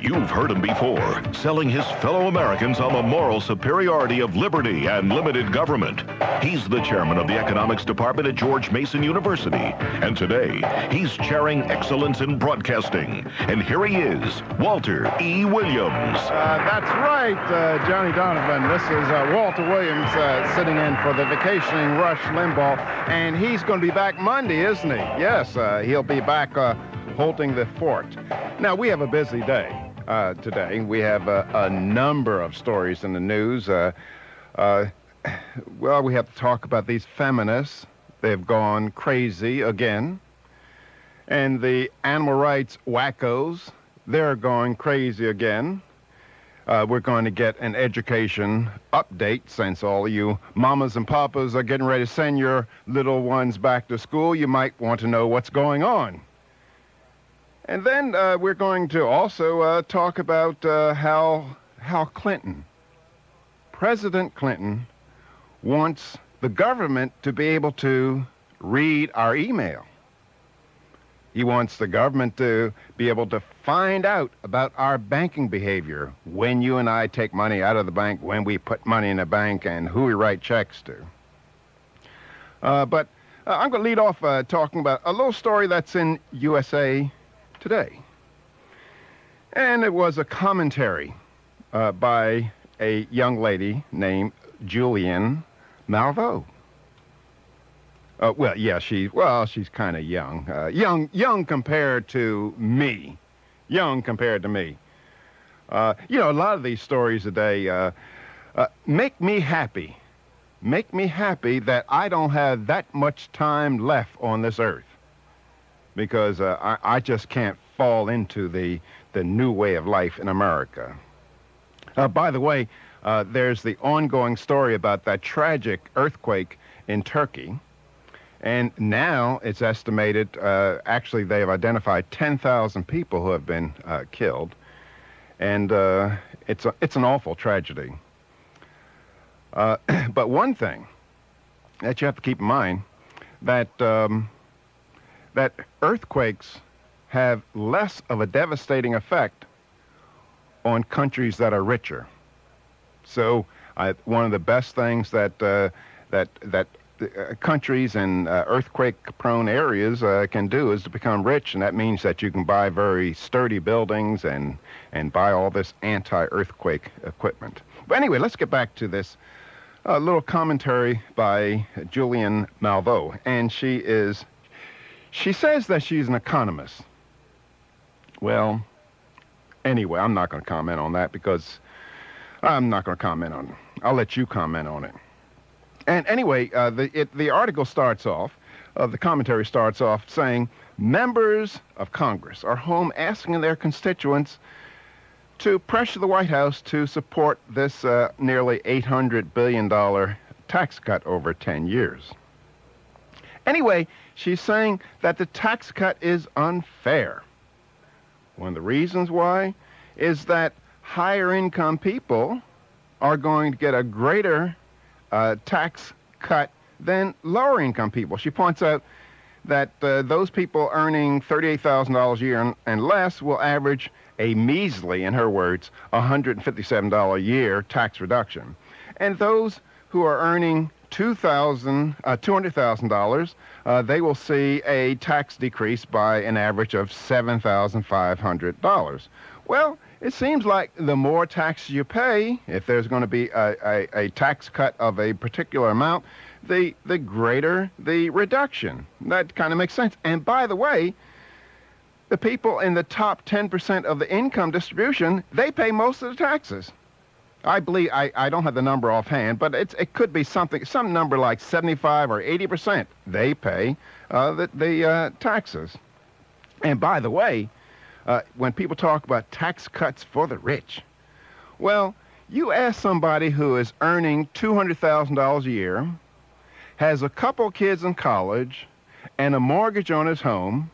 You've heard him before, selling his fellow Americans on the moral superiority of liberty and limited government. He's the chairman of the economics department at George Mason University. And today, he's chairing excellence in broadcasting. And here he is, Walter E. Williams. That's right, Johnny Donovan. This is Walter Williams sitting in for the vacationing Rush Limbaugh. And he's going to be back Monday, isn't he? Yes, he'll be back holding the fort. Now, we have a busy day. Today. We have a number of stories in the news. Well, we have to talk about these feminists. They've gone crazy again. And the animal rights wackos, they're going crazy again. We're going to get an education update since all of you mamas and papas are getting ready to send your little ones back to school. You might want to know what's going on. And then we're going to also talk about how Clinton, President Clinton, wants the government to be able to read our email. He wants the government to be able to find out about our banking behavior, when you and I take money out of the bank, when we put money in the bank, and who we write checks to. But I'm going to lead off talking about a little story that's in USA Today. And it was a commentary by a young lady named Julianne Malveaux. Well, yeah, she's kind of young. Young compared to me. Young compared to me. A lot of these stories today make me happy. Make me happy that I don't have that much time left on this earth. Because I just can't fall into the new way of life in America. By the way, there's the ongoing story about that tragic earthquake in Turkey. And now it's estimated, actually they've identified 10,000 people who have been killed. And it's an awful tragedy. But one thing that you have to keep in mind, that earthquakes have less of a devastating effect on countries that are richer. So one of the best things that countries in earthquake-prone areas can do is to become rich, and that means that you can buy very sturdy buildings and buy all this anti-earthquake equipment. But anyway, let's get back to this little commentary by Julianne Malveaux, and she says that she's an economist. Well, anyway, I'm not going to comment on that because I'm not going to comment on it. I'll let you comment on it. And anyway, the article starts off, the commentary starts off saying, members of Congress are home asking their constituents to pressure the White House to support this nearly $800 billion tax cut over 10 years. Anyway, she's saying that the tax cut is unfair. One of the reasons why is that higher income people are going to get a greater tax cut than lower income people. She points out that those people earning $38,000 a year and less will average a measly, in her words, $157 a year tax reduction. And those who are earning $200,000, they will see a tax decrease by an average of $7,500. Well, it seems like the more taxes you pay, if there's going to be a tax cut of a particular amount, the greater the reduction. That kind of makes sense. And by the way, the people in the top 10% of the income distribution, they pay most of the taxes. I believe, I don't have the number offhand, but it could be some number like 75 or 80%. They pay the taxes. And by the way, when people talk about tax cuts for the rich, well, you ask somebody who is earning $200,000 a year, has a couple kids in college, and a mortgage on his home,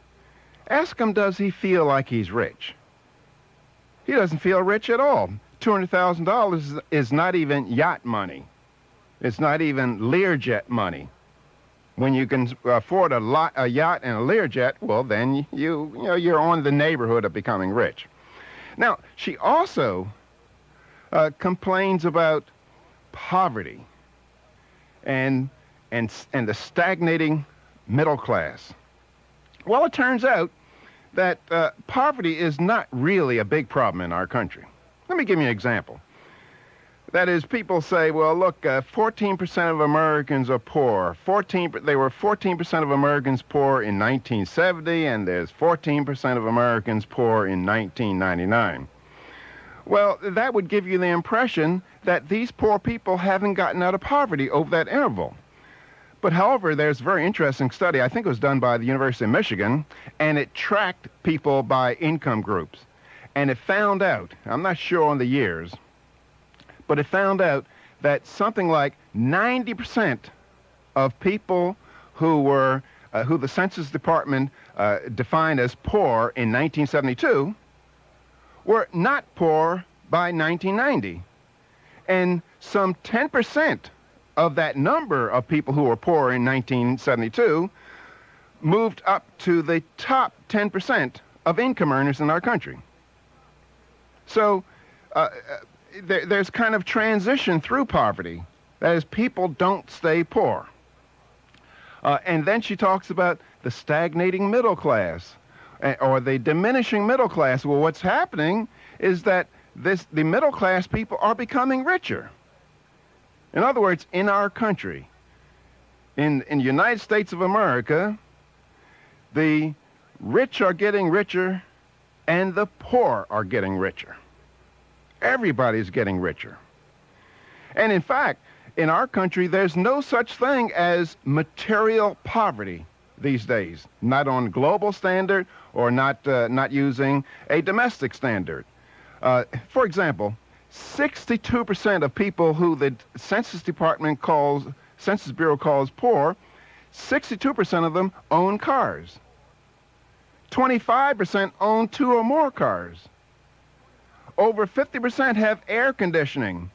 ask him, does he feel like he's rich? He doesn't feel rich at all. $200,000 is not even yacht money. It's not even Learjet money. When you can afford a yacht and a Learjet, well, then you're on the neighborhood of becoming rich. Now, she also complains about poverty and the stagnating middle class. Well, it turns out that poverty is not really a big problem in our country. Let me give you an example. That is, people say, well, look, 14% of Americans are poor. They were 14% of Americans poor in 1970, and there's 14% of Americans poor in 1999. Well, that would give you the impression that these poor people haven't gotten out of poverty over that interval. But however, there's a very interesting study, I think it was done by the University of Michigan, and it tracked people by income groups. And it found out, I'm not sure on the years, but it found out that something like 90% of people who the Census Department defined as poor in 1972 were not poor by 1990. And some 10% of that number of people who were poor in 1972 moved up to the top 10% of income earners in our country. So there's kind of transition through poverty. That is, people don't stay poor. And then she talks about the stagnating middle class or the diminishing middle class. Well, what's happening is that the middle class people are becoming richer. In other words, in our country, in the United States of America, the rich are getting richer and the poor are getting richer. Everybody's getting richer. And in fact, in our country, there's no such thing as material poverty these days, not on global standard or not using a domestic standard. For example, 62% of people who the Census Bureau calls poor, 62% of them own cars. 25% own 2 or more cars. Over 50% have air conditioning.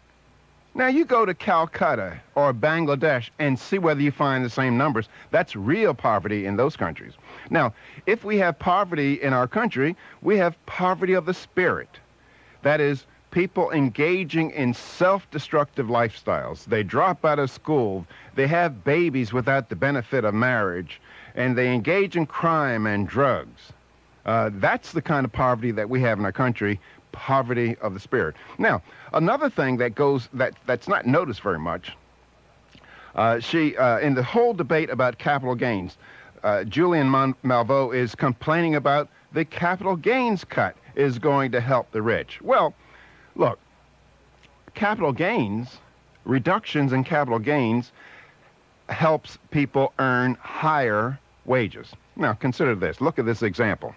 Now, you go to Calcutta or Bangladesh and see whether you find the same numbers. That's real poverty in those countries. Now, if we have poverty in our country, we have poverty of the spirit. That is, people engaging in self-destructive lifestyles. They drop out of school. They have babies without the benefit of marriage. And they engage in crime and drugs. That's the kind of poverty that we have in our country. Poverty of the spirit. Now, another thing that's not noticed very much, in the whole debate about capital gains, Julian Malveaux is complaining about the capital gains cut is going to help the rich. Well, look, reductions in capital gains helps people earn higher wages. Now, consider this. Look at this example.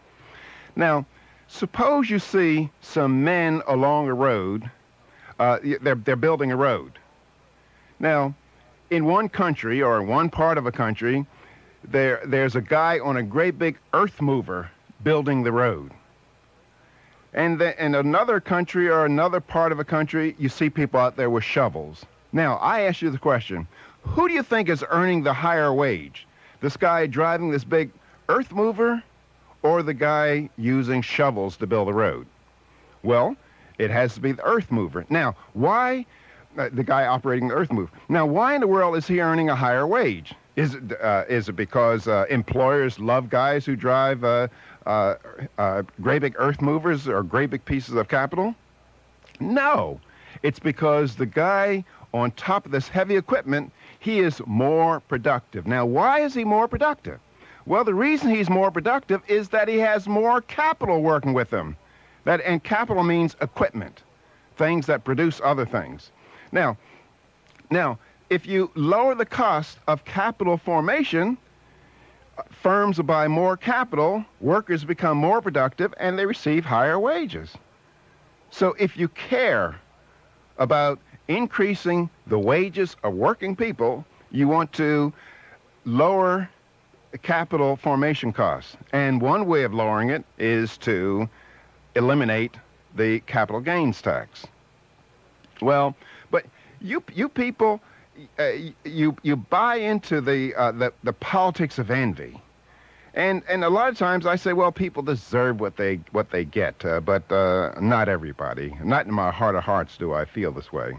Now, suppose you see some men along a road. They're building a road. Now, in one country or in one part of a country, there's a guy on a great big earth mover building the road. And in another country or another part of a country, you see people out there with shovels. Now, I ask you the question, who do you think is earning the higher wage? This guy driving this big earth mover or the guy using shovels to build a road? Well, it has to be the earth mover. Now, why, the guy operating the earth mover. Now, why in the world is he earning a higher wage? Is it because employers love guys who drive great big earth movers or great big pieces of capital? No. It's because the guy on top of this heavy equipment, he is more productive. Now, why is he more productive? Well, the reason he's more productive is that he has more capital working with him. And capital means equipment, things that produce other things. Now, if you lower the cost of capital formation, firms will buy more capital, workers become more productive, and they receive higher wages. So if you care about increasing the wages of working people, you want to lower capital formation costs. And one way of lowering it is to eliminate the capital gains tax. Well, but you people, you buy into the politics of envy. And a lot of times I say, well, people deserve what they get, but not everybody. Not in my heart of hearts do I feel this way.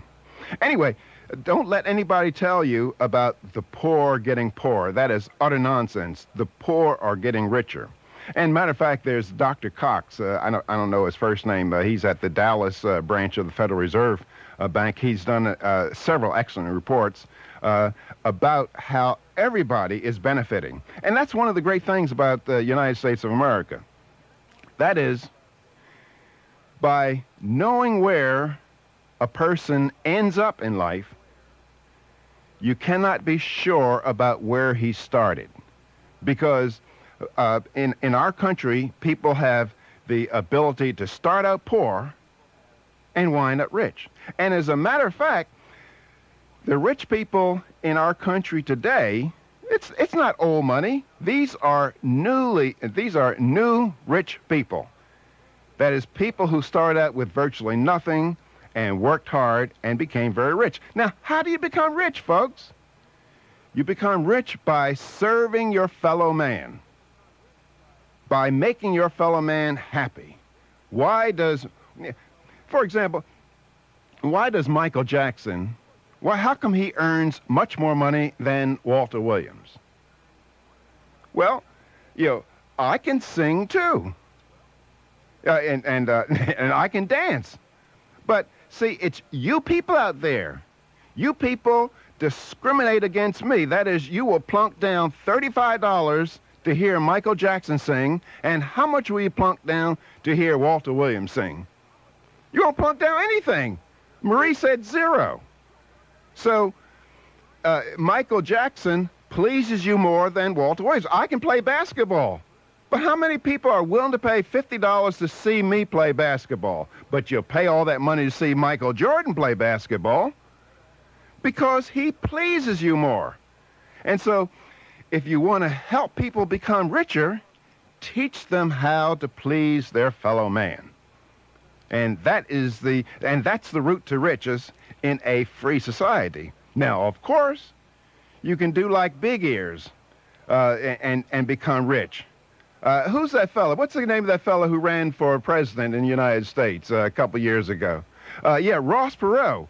Anyway, don't let anybody tell you about the poor getting poorer. That is utter nonsense. The poor are getting richer. And matter of fact, there's Dr. Cox. I don't know his first name. He's at the Dallas branch of the Federal Reserve Bank. He's done several excellent reports about how everybody is benefiting. And that's one of the great things about the United States of America. That is, by knowing where a person ends up in life, you cannot be sure about where he started. Because in our country, people have the ability to start out poor and wind up rich. And as a matter of fact, the rich people in our country today, it's not old money. These are new rich people. That is, people who started out with virtually nothing and worked hard and became very rich. Now, how do you become rich, folks? You become rich by serving your fellow man, by making your fellow man happy. For example, why does Michael Jackson, how come he earns much more money than Walter Williams? Well, I can sing too. And I can dance. But see, it's you people out there. You people discriminate against me. That is, you will plunk down $35 to hear Michael Jackson sing, and how much will you plunk down to hear Walter Williams sing? You won't plunk down anything. Marie said zero. So Michael Jackson pleases you more than Walter Williams. I can play basketball. But how many people are willing to pay $50 to see me play basketball? But you'll pay all that money to see Michael Jordan play basketball because he pleases you more. And so if you want to help people become richer, teach them how to please their fellow man. And that's the route to riches in a free society. Now, of course, you can do like Big Ears and become rich. Who's that fella? What's the name of that fella who ran for president in the United States a couple years ago? Ross Perot.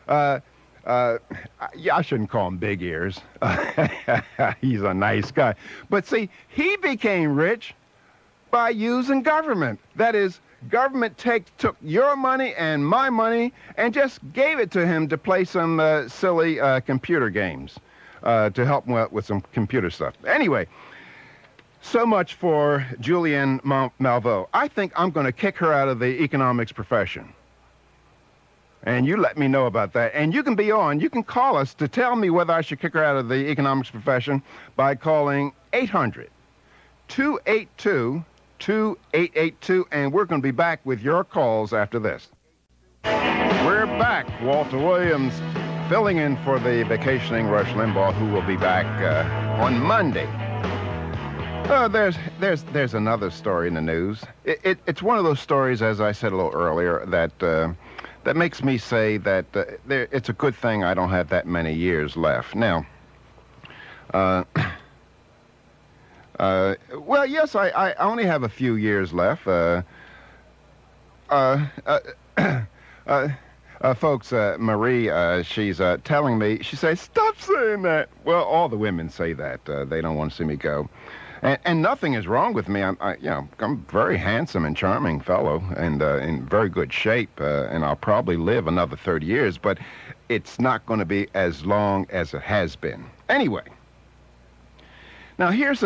I shouldn't call him Big Ears. He's a nice guy. But see, he became rich by using government. That is, government took your money and my money and just gave it to him to play some silly computer games to help him out with some computer stuff. Anyway, so much for Julianne Malveaux. I think I'm going to kick her out of the economics profession. And you let me know about that. And you can you can call us to tell me whether I should kick her out of the economics profession by calling 800-282-2882, and we're going to be back with your calls after this. We're back. Walter Williams filling in for the vacationing Rush Limbaugh, who will be back on Monday. There's another story in the news. It's one of those stories, as I said a little earlier, that makes me say that it's a good thing I don't have that many years left. Now, well, yes, I only have a few years left. Folks, Marie, she's telling me, she says, stop saying that. Well, all the women say that. They don't want to see me go. And nothing is wrong with me. I'm a very handsome and charming fellow, and in very good shape, and I'll probably live another 30 years, but it's not going to be as long as it has been. Anyway, now here's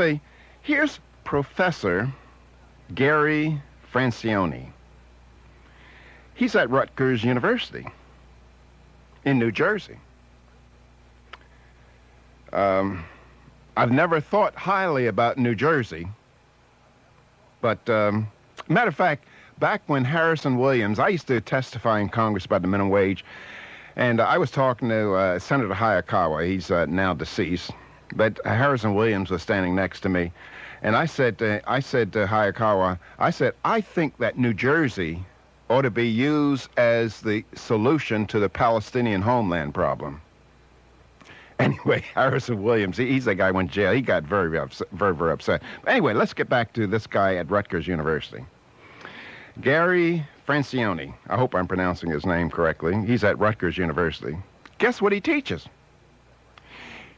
Professor Gary Francione. He's at Rutgers University in New Jersey. I've never thought highly about New Jersey, but matter of fact, back when Harrison Williams, I used to testify in Congress about the minimum wage, and I was talking to Senator Hayakawa. He's now deceased, but Harrison Williams was standing next to me, and I said to Hayakawa, I think that New Jersey ought to be used as the solution to the Palestinian homeland problem. Anyway, Harrison Williams, he's the guy who went to jail. He got very upset, very upset. But anyway, let's get back to this guy at Rutgers University. Gary Francione. I hope I'm pronouncing his name correctly. He's at Rutgers University. Guess what he teaches?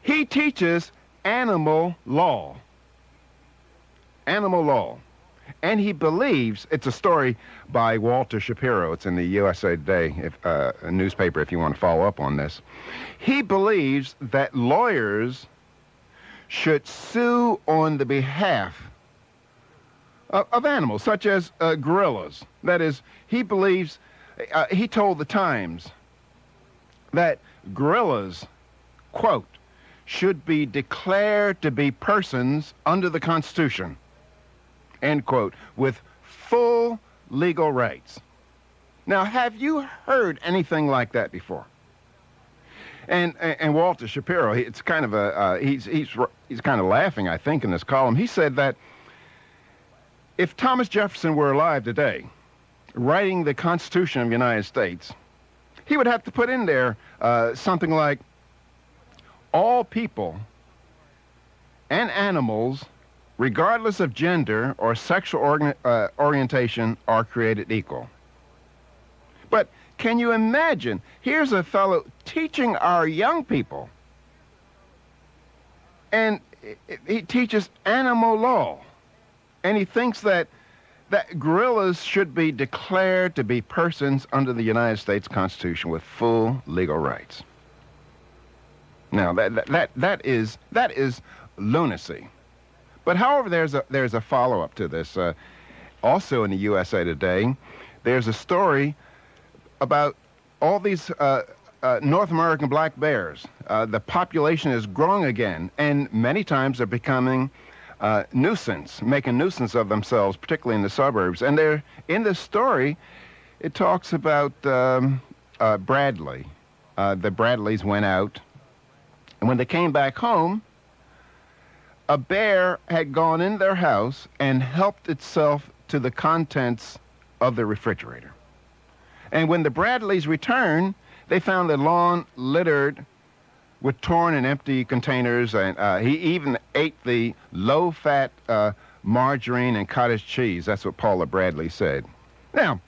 He teaches animal law. Animal law. And he believes, it's a story by Walter Shapiro. It's in the USA Today, a newspaper, if you want to follow up on this. He believes that lawyers should sue on the behalf of animals, such as gorillas. That is, he believes, he told the Times that gorillas, quote, should be declared to be persons under the Constitution, end quote, with full legal rights. Now, have you heard anything like that before? And Walter Shapiro, it's kind of he's kind of laughing, I think, in this column. He said that if Thomas Jefferson were alive today, writing the Constitution of the United States, he would have to put in there something like, all people and animals, regardless of gender or sexual orientation, are created equal. But can you imagine, here's a fellow teaching our young people, and he teaches animal law, and he thinks that gorillas should be declared to be persons under the United States Constitution with full legal rights. Now, that is lunacy. But however, there's a follow-up to this. Also in the USA Today, there's a story about all these North American black bears. The population is growing again, and many times they're becoming making nuisance of themselves, particularly in the suburbs. And they're in this story, it talks about Bradley. The Bradleys went out, and when they came back home, a bear had gone in their house and helped itself to the contents of the refrigerator. And when the Bradleys returned, they found the lawn littered with torn and empty containers, and he even ate the low-fat margarine and cottage cheese. That's what Paula Bradley said. Now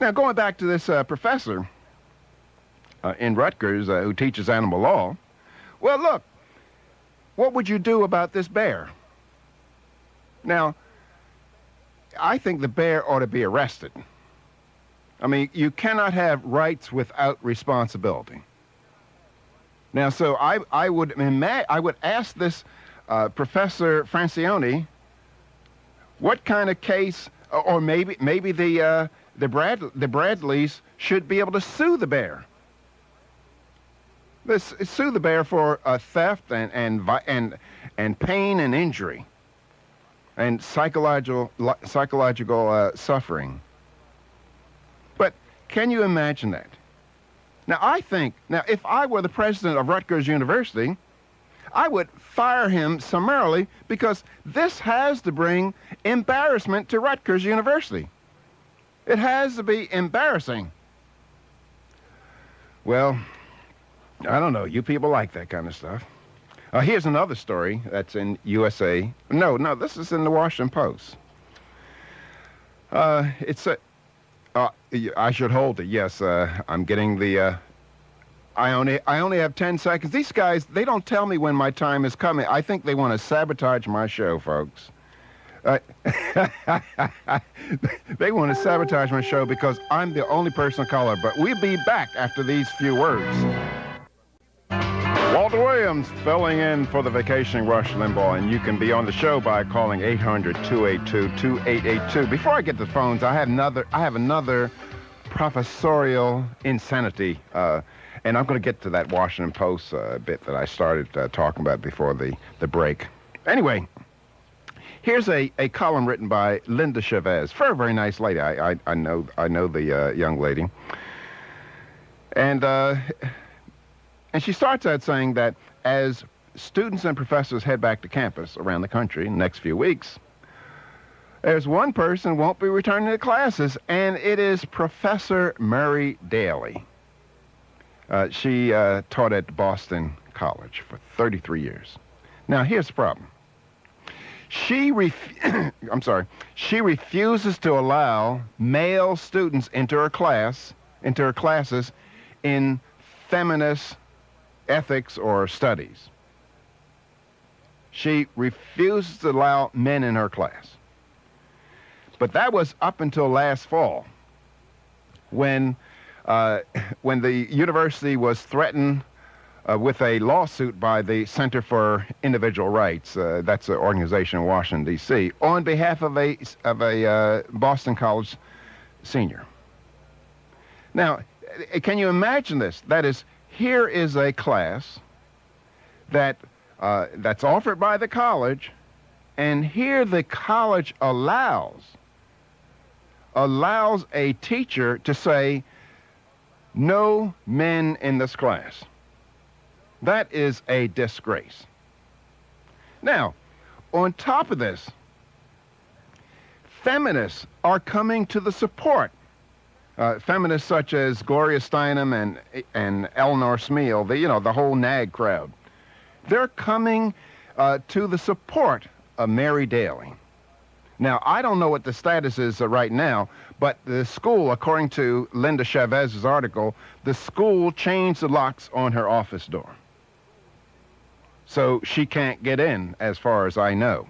going back to this professor in Rutgers who teaches animal law, well, look, what would you do about this bear? Now, I think the bear ought to be arrested. I mean, you cannot have rights without responsibility. Now, so I would ask this Professor Francione, what kind of case, or maybe the Bradleys should be able to sue the bear. Sue the bear for theft and pain and injury and psychological suffering. But can you imagine that? Now, if I were the president of Rutgers University, I would fire him summarily, because this has to bring embarrassment to Rutgers University. It has to be embarrassing. Well, I don't know. You people like that kind of stuff. Here's another story that's in USA. No, this is in the Washington Post. I should hold it. Yes, I'm getting the. I only have 10 seconds. These guys, they don't tell me when my time is coming. I think they want to sabotage my show, folks. They want to sabotage my show because I'm the only person of color. But we'll be back after these few words. Walter Williams filling in for the vacationing Rush Limbaugh, and you can be on the show by calling 800-282-2882. Before I get to the phones, I have another professorial insanity, and I'm going to get to that Washington Post bit that I started talking about before the break. Anyway, here's a column written by Linda Chavez. Very, very nice lady. I know the young lady, and she starts out saying that as students and professors head back to campus around the country in the next few weeks, there's one person who won't be returning to classes, and it is Professor Murray Daly. She taught at Boston college for 33 years. Now, here's the problem. She refuses to allow male students into her classes in feminist ethics or studies. She refuses to allow men in her class. But that was up until last fall, when the university was threatened with a lawsuit by the Center for Individual Rights. That's an organization in Washington, D.C., on behalf of a Boston College senior. Now, can you imagine this? That is, here is a class that's offered by the college, and here the college allows a teacher to say, no men in this class. That is a disgrace. Now, on top of this, feminists are coming to the support. Feminists such as Gloria Steinem and Eleanor Smeal, the whole NAG crowd. They're coming to the support of Mary Daly. Now, I don't know what the status is right now, but the school, according to Linda Chavez's article, the school changed the locks on her office door. So she can't get in, as far as I know.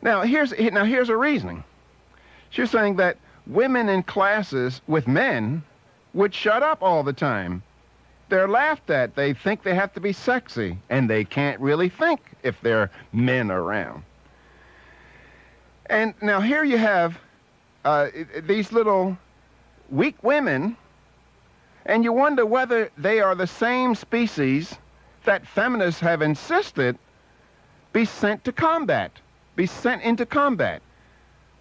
Now, here's a reasoning. She's saying that women in classes with men would shut up all the time. They're laughed at. They think they have to be sexy, and they can't really think if there are men around. And now here you have these little weak women, and you wonder whether they are the same species that feminists have insisted be sent into combat.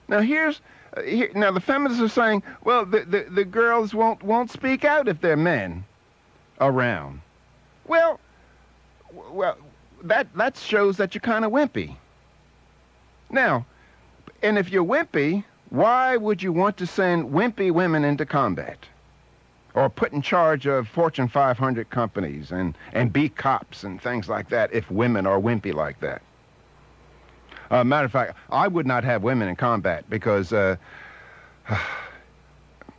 Now now the feminists are saying, well, the girls won't speak out if they're men around. Well, that shows that you're kind of wimpy. Now, and if you're wimpy, why would you want to send wimpy women into combat? Or put in charge of Fortune 500 companies and be cops and things like that if women are wimpy like that? Matter of fact, I would not have women in combat because, now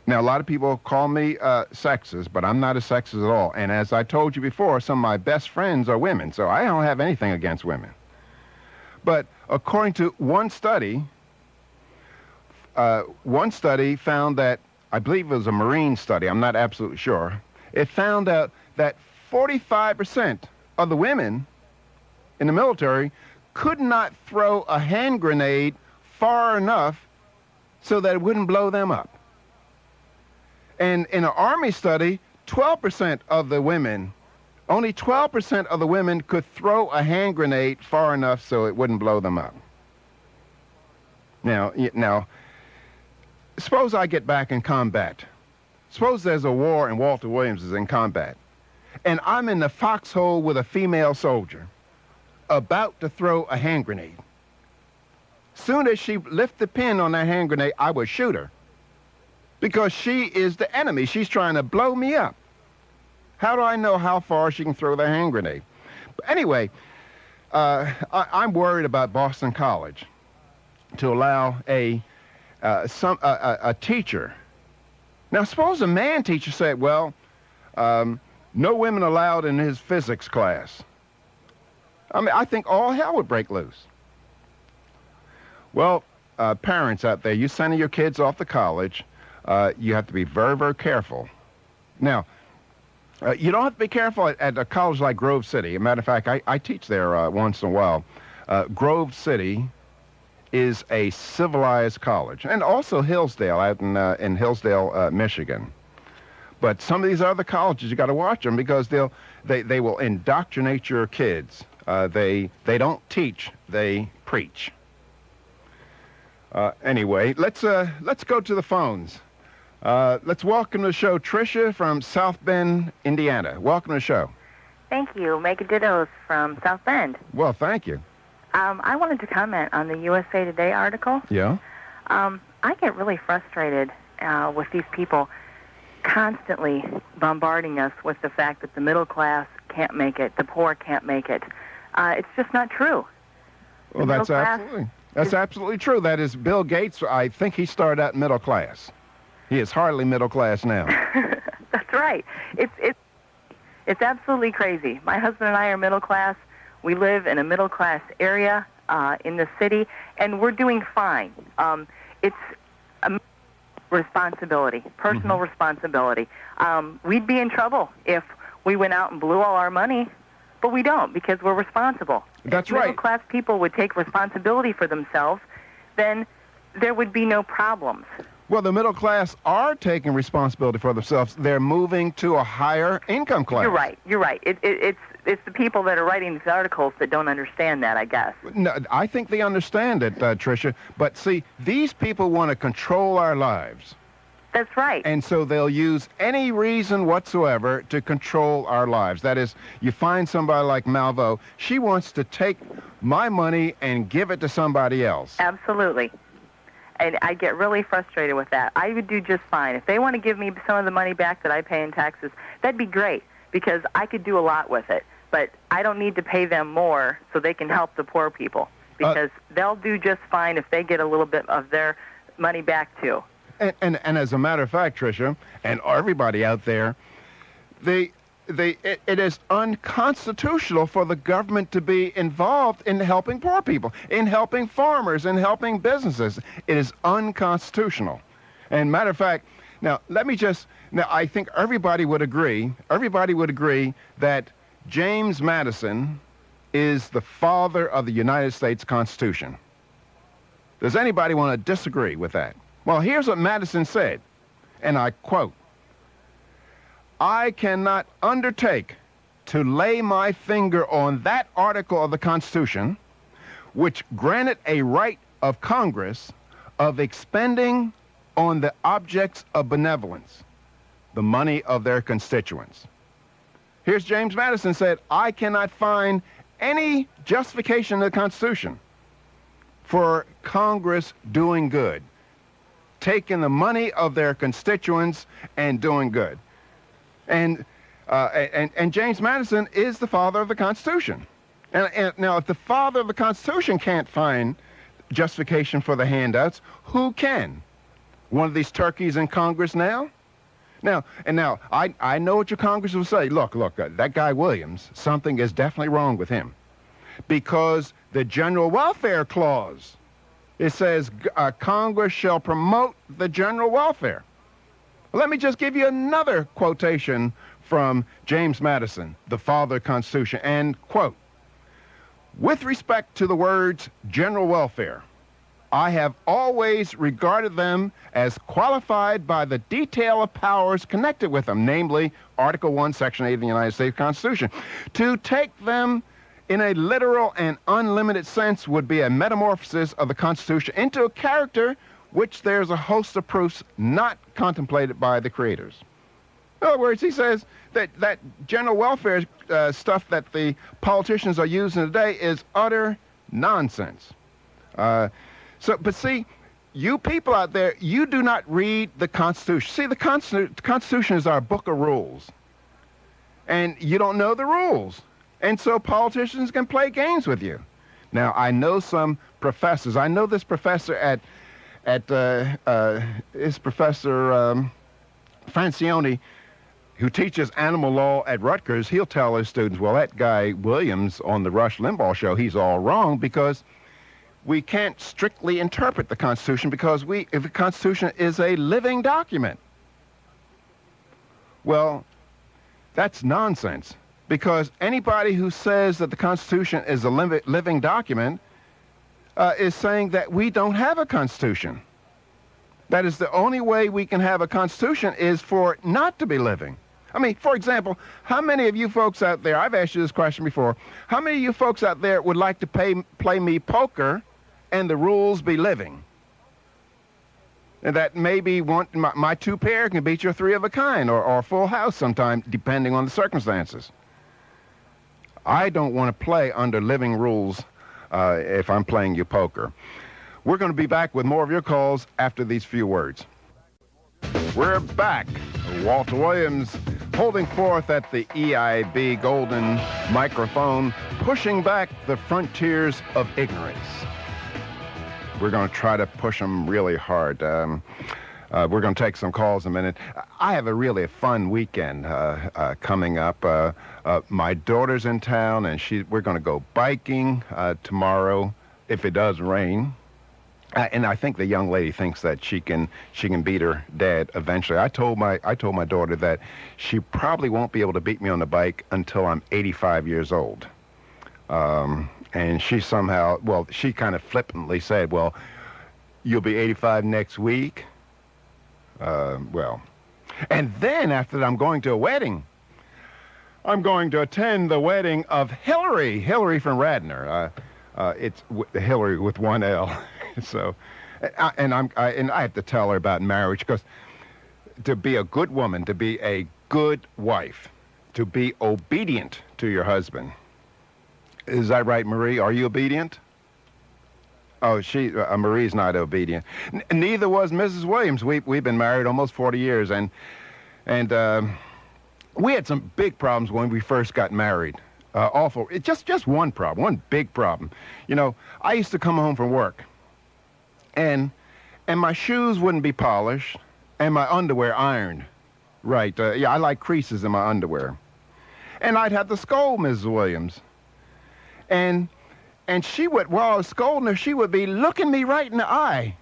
a lot of people call me sexist, but I'm not a sexist at all. And as I told you before, some of my best friends are women, so I don't have anything against women. But according to one study found that, I believe it was a Marine study, I'm not absolutely sure, it found out that 45% of the women in the military could not throw a hand grenade far enough so that it wouldn't blow them up. And in an Army study, 12% of the women, only 12% of the women could throw a hand grenade far enough so it wouldn't blow them up. Now, suppose I get back in combat. Suppose there's a war and Walter Williams is in combat, and I'm in the foxhole with a female soldier about to throw a hand grenade. Soon as she lifts the pin on that hand grenade, I would shoot her because she is the enemy. She's trying to blow me up. How do I know how far she can throw the hand grenade? But anyway, I'm worried about Boston College to allow a teacher. Now, suppose a man teacher said, well, no women allowed in his physics class. I mean, I think all hell would break loose. Well, parents out there, you sending your kids off to college, you have to be very, very careful. Now, you don't have to be careful at a college like Grove City. As a matter of fact, I teach there once in a while. Grove City is a civilized college, and also Hillsdale out in Hillsdale, Michigan. But some of these other colleges, you got to watch them because they will indoctrinate your kids. They don't teach, they preach. Anyway, let's go to the phones. Let's welcome to the show Tricia from South Bend, Indiana. Welcome to the show. Thank you. Mega Dittos from South Bend. Well, thank you. I wanted to comment on the USA Today article. Yeah? I get really frustrated with these people constantly bombarding us with the fact that the middle class can't make it. The poor can't make it. It's just not true. Well, that's absolutely true. That is, Bill Gates, I think he started out middle class. He is hardly middle class now. That's right. It's absolutely crazy. My husband and I are middle class. We live in a middle class area in the city, and we're doing fine. It's a responsibility, personal responsibility. We'd be in trouble if we went out and blew all our money, but we don't because we're responsible. That's if right. Middle-class people would take responsibility for themselves, then there would be no problems. Well, the middle class are taking responsibility for themselves. They're moving to a higher income class. You're right. It's the people that are writing these articles that don't understand that, I guess. No, I think they understand it, Tricia. But see, these people want to control our lives. That's right. And so they'll use any reason whatsoever to control our lives. That is, you find somebody like Malvo, she wants to take my money and give it to somebody else. Absolutely. And I get really frustrated with that. I would do just fine. If they want to give me some of the money back that I pay in taxes, that'd be great because I could do a lot with it. But I don't need to pay them more so they can help the poor people because they'll do just fine if they get a little bit of their money back too. And as a matter of fact, Tricia, and everybody out there, it is unconstitutional for the government to be involved in helping poor people, in helping farmers, in helping businesses. It is unconstitutional. And matter of fact, now I think everybody would agree that James Madison is the father of the United States Constitution. Does anybody want to disagree with that? Well, here's what Madison said, and I quote, "I cannot undertake to lay my finger on that article of the Constitution which granted a right of Congress of expending on the objects of benevolence the money of their constituents." Here's James Madison said, "I cannot find any justification in the Constitution for Congress doing good, taking the money of their constituents and doing good." And James Madison is the father of the Constitution. And now, if the father of the Constitution can't find justification for the handouts, who can? One of these turkeys in Congress now? Now, I know what your Congress will say. Look, that guy Williams, something is definitely wrong with him. Because the General Welfare Clause, it says Congress shall promote the general welfare. Well, let me just give you another quotation from James Madison, the father of the Constitution, and quote, "With respect to the words general welfare, I have always regarded them as qualified by the detail of powers connected with them, namely Article 1, Section 8 of the United States Constitution. To take them in a literal and unlimited sense would be a metamorphosis of the Constitution into a character which there's a host of proofs not contemplated by the creators." In other words, he says that general welfare stuff that the politicians are using today is utter nonsense. But see, you people out there, you do not read the Constitution. See, the Constitution is our book of rules. And you don't know the rules. And so politicians can play games with you. Now, I know some professors. I know this professor is Professor Francione, who teaches animal law at Rutgers. He'll tell his students, well, that guy Williams on the Rush Limbaugh show, he's all wrong because we can't strictly interpret the Constitution because if the Constitution is a living document. Well, that's nonsense because anybody who says that the Constitution is a living document is saying that we don't have a Constitution. That is the only way we can have a Constitution is for it not to be living. I mean, for example, how many of you folks out there, I've asked you this question before, how many of you folks out there would like to play me poker and the rules be living? And that maybe my two pair can beat your three of a kind or a full house sometime, depending on the circumstances. I don't want to play under living rules if I'm playing you poker. We're going to be back with more of your calls after these few words. We're back. Walter Williams holding forth at the EIB Golden microphone, pushing back the frontiers of ignorance. We're going to try to push them really hard. We're going to take some calls in a minute. I have a really fun weekend coming up. My daughter's in town, and we're going to go biking tomorrow if it does rain. And I think the young lady thinks that she can beat her dad eventually. I told my daughter that she probably won't be able to beat me on the bike until I'm 85 years old. And she she kind of flippantly said, "Well, you'll be 85 next week." And then after that, I'm going to a wedding. I'm going to attend the wedding of Hillary from Radnor. It's Hillary with one L. So, I have to tell her about marriage, because to be a good woman, to be a good wife, to be obedient to your husband. Is that right, Marie? Are you obedient? Oh, Marie's not obedient. Neither was Mrs. Williams. We've been married almost 40 years, and we had some big problems when we first got married. Awful. Just one problem, one big problem. You know, I used to come home from work, and my shoes wouldn't be polished, and my underwear ironed. Right. I like creases in my underwear. And I'd have to scold Mrs. Williams. And she would, while I was scolding her, she would be looking me right in the eye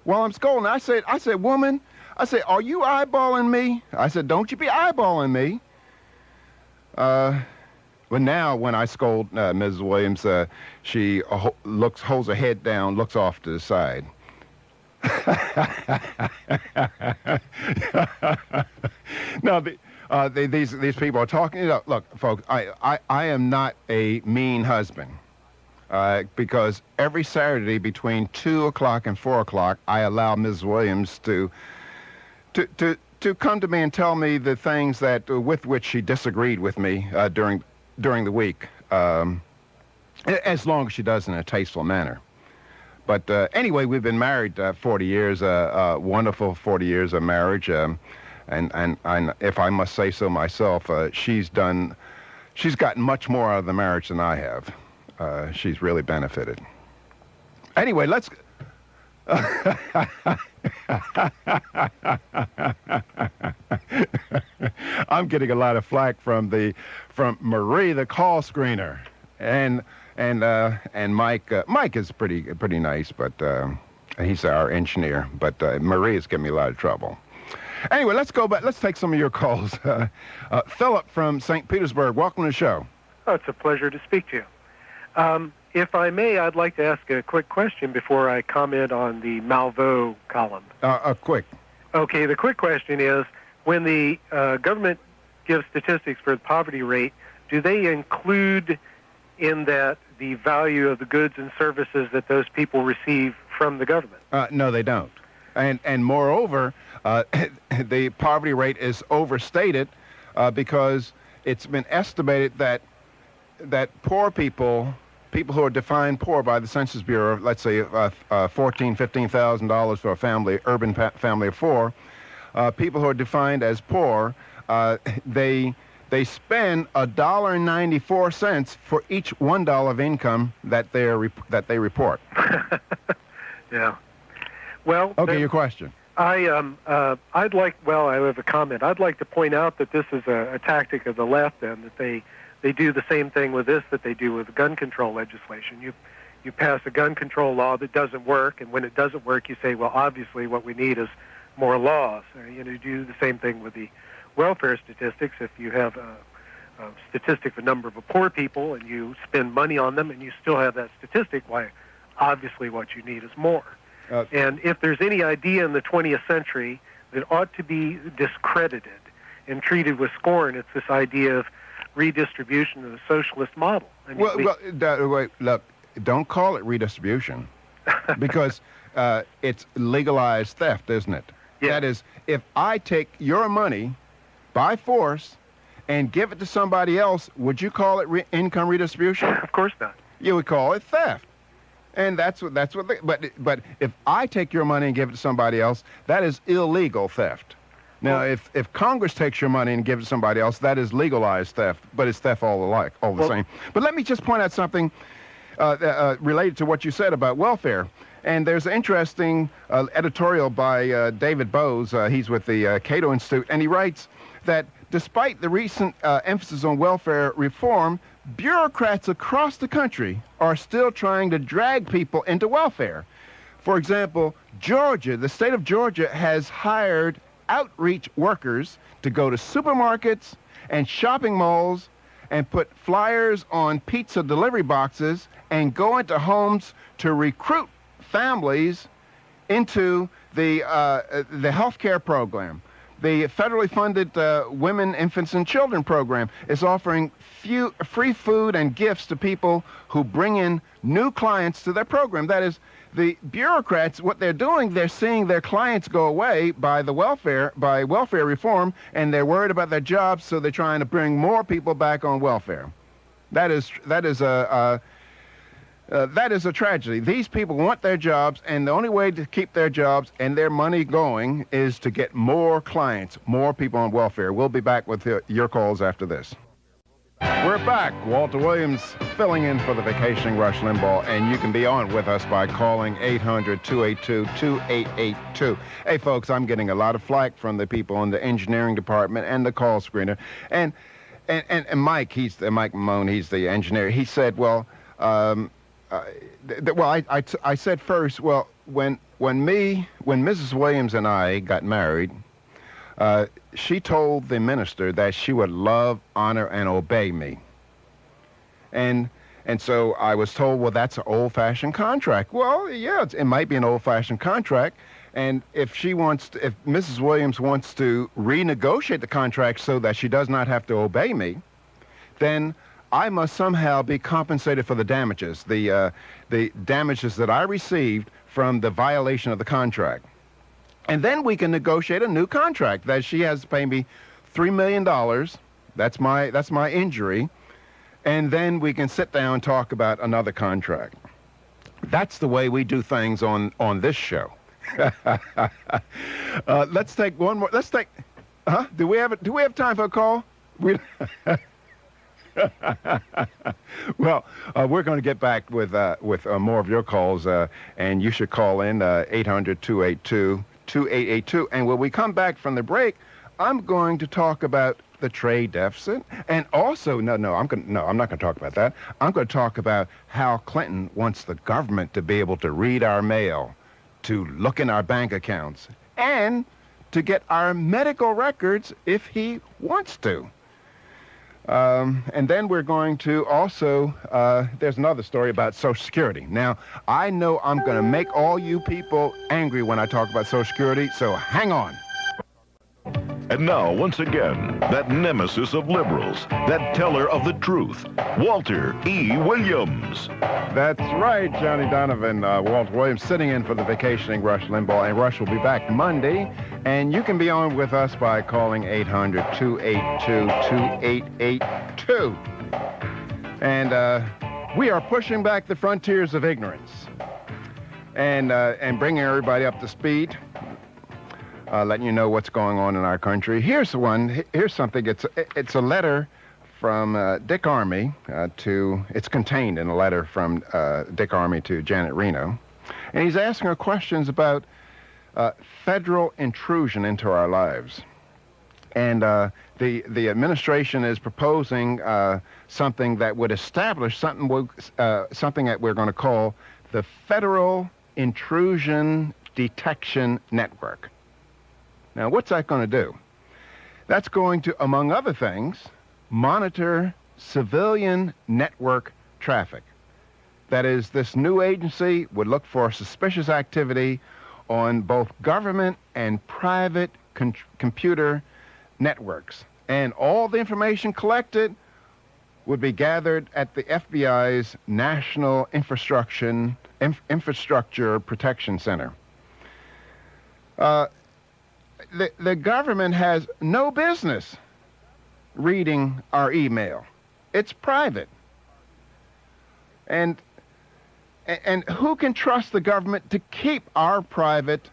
while I'm scolding. I said, "Woman," I said, "are you eyeballing me?" I said, "Don't you be eyeballing me." But now when I scold Mrs. Williams, she holds her head down, looks off to the side. Now, these people are talking. You know, look, folks, I am not a mean husband, because every Saturday between 2 o'clock and 4 o'clock, I allow Ms. Williams to come to me and tell me the things that with which she disagreed with me during the week, as long as she does in a tasteful manner. But anyway, we've been married 40 years, wonderful 40 years of marriage. And if I must say so myself, she's gotten much more out of the marriage than I have. She's really benefited. Anyway, let's. I'm getting a lot of flack from Marie, the call screener, and Mike. Mike is pretty nice, but he's our engineer. But Marie is giving me a lot of trouble. Anyway, let's go back. Let's take some of your calls. Philip from St. Petersburg, welcome to the show. Oh, it's a pleasure to speak to you. If I may, I'd like to ask a quick question before I comment on the Malveaux column. Quick. Okay, the quick question is, when the government gives statistics for the poverty rate, do they include in that the value of the goods and services that those people receive from the government? No, they don't. And moreover, the poverty rate is overstated because it's been estimated that poor people who are defined poor by the Census Bureau, let's say $15,000 for a family, urban family of four, people who are defined as poor, they spend $1.94 for each $1 of income that they report. Yeah. Well. Okay, your question. I have a comment. I'd like to point out that this is a tactic of the left, and that they do the same thing with this that they do with gun control legislation. You pass a gun control law that doesn't work, and when it doesn't work, you say, well, obviously what we need is more laws. You do the same thing with the welfare statistics. If you have a statistic of the number of poor people and you spend money on them and you still have that statistic, why, obviously what you need is more. And if there's any idea in the 20th century that ought to be discredited and treated with scorn, it's this idea of redistribution of the socialist model. I mean, wait, look, don't call it redistribution, because it's legalized theft, isn't it? Yeah. That is, if I take your money by force and give it to somebody else, would you call it income redistribution? Of course not. You would call it theft. And that's what. But if I take your money and give it to somebody else, that is illegal theft. Now, if Congress takes your money and gives it to somebody else, that is legalized theft, but it's theft all the same. But let me just point out something related to what you said about welfare. And there's an interesting editorial by David Bowes. He's with the Cato Institute, and he writes that despite the recent emphasis on welfare reform, bureaucrats across the country are still trying to drag people into welfare. For example, Georgia, the state of Georgia, has hired outreach workers to go to supermarkets and shopping malls and put flyers on pizza delivery boxes and go into homes to recruit families into the health care program. The federally funded Women, Infants, and Children program is offering free food and gifts to people who bring in new clients to their program. That is, the bureaucrats, what they're doing, they're seeing their clients go away by welfare reform, and they're worried about their jobs, so they're trying to bring more people back on welfare. That is a tragedy. These people want their jobs, and the only way to keep their jobs and their money going is to get more clients, more people on welfare. We'll be back with your calls after this. We're back. Walter Williams filling in for the vacationing Rush Limbaugh, and you can be on with us by calling 800-282-2882. Hey, folks, I'm getting a lot of flack from the people in the engineering department and the call screener. And Mike, Mike Mamone, he's the engineer. He said, well, I said first, well, when Mrs. Williams and I got married, she told the minister that she would love, honor, and obey me. And so I was told, well, that's an old-fashioned contract. Well, yeah, it might be an old-fashioned contract. And if Mrs. Williams wants to renegotiate the contract so that she does not have to obey me, then I must somehow be compensated for the damages, the damages that I received from the violation of the contract. And then we can negotiate a new contract that she has to pay me $3 million. That's my injury. And then we can sit down and talk about another contract. That's the way we do things on this show. Let's take one more. Do we have time for a call? Well, we're going to get back with more of your calls, and you should call in 800-282-2882. And when we come back from the break, I'm going to talk about the trade deficit, and also I'm not going to talk about that. I'm going to talk about how Clinton wants the government to be able to read our mail, to look in our bank accounts, and to get our medical records if he wants to. And then we're going to also, there's another story about Social Security. Now, I know I'm going to make all you people angry when I talk about Social Security, so hang on. And now, once again, that nemesis of liberals, that teller of the truth, Walter E. Williams. That's right, Johnny Donovan. Walter Williams sitting in for the vacationing Rush Limbaugh, and Rush will be back Monday. And you can be on with us by calling 800-282-2882. And we are pushing back the frontiers of ignorance and bringing everybody up to speed. Letting you know what's going on in our country. Here's one. Here's something. It's a letter from Dick Armey it's contained in a letter from Dick Armey to Janet Reno, and he's asking her questions about federal intrusion into our lives. And the administration is proposing something that would establish something that we're going to call the Federal Intrusion Detection Network. Now, what's that going to do? That's going to, among other things, monitor civilian network traffic. That is, this new agency would look for suspicious activity on both government and private computer networks. And all the information collected would be gathered at the FBI's National Infrastructure Protection Center. The government has no business reading our email. It's private. And who can trust the government to keep our private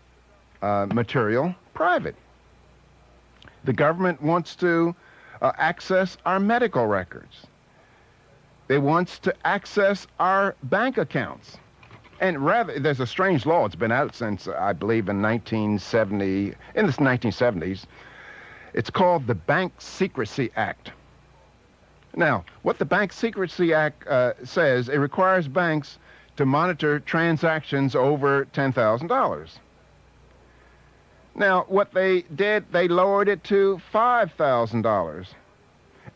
material private? The government wants to access our medical records. It wants to access our bank accounts. And rather, there's a strange law. It's been out since, I believe, in the 1970s. It's called the Bank Secrecy Act. Now, what the Bank Secrecy Act says, it requires banks to monitor transactions over $10,000. Now, what they did, they lowered it to $5,000.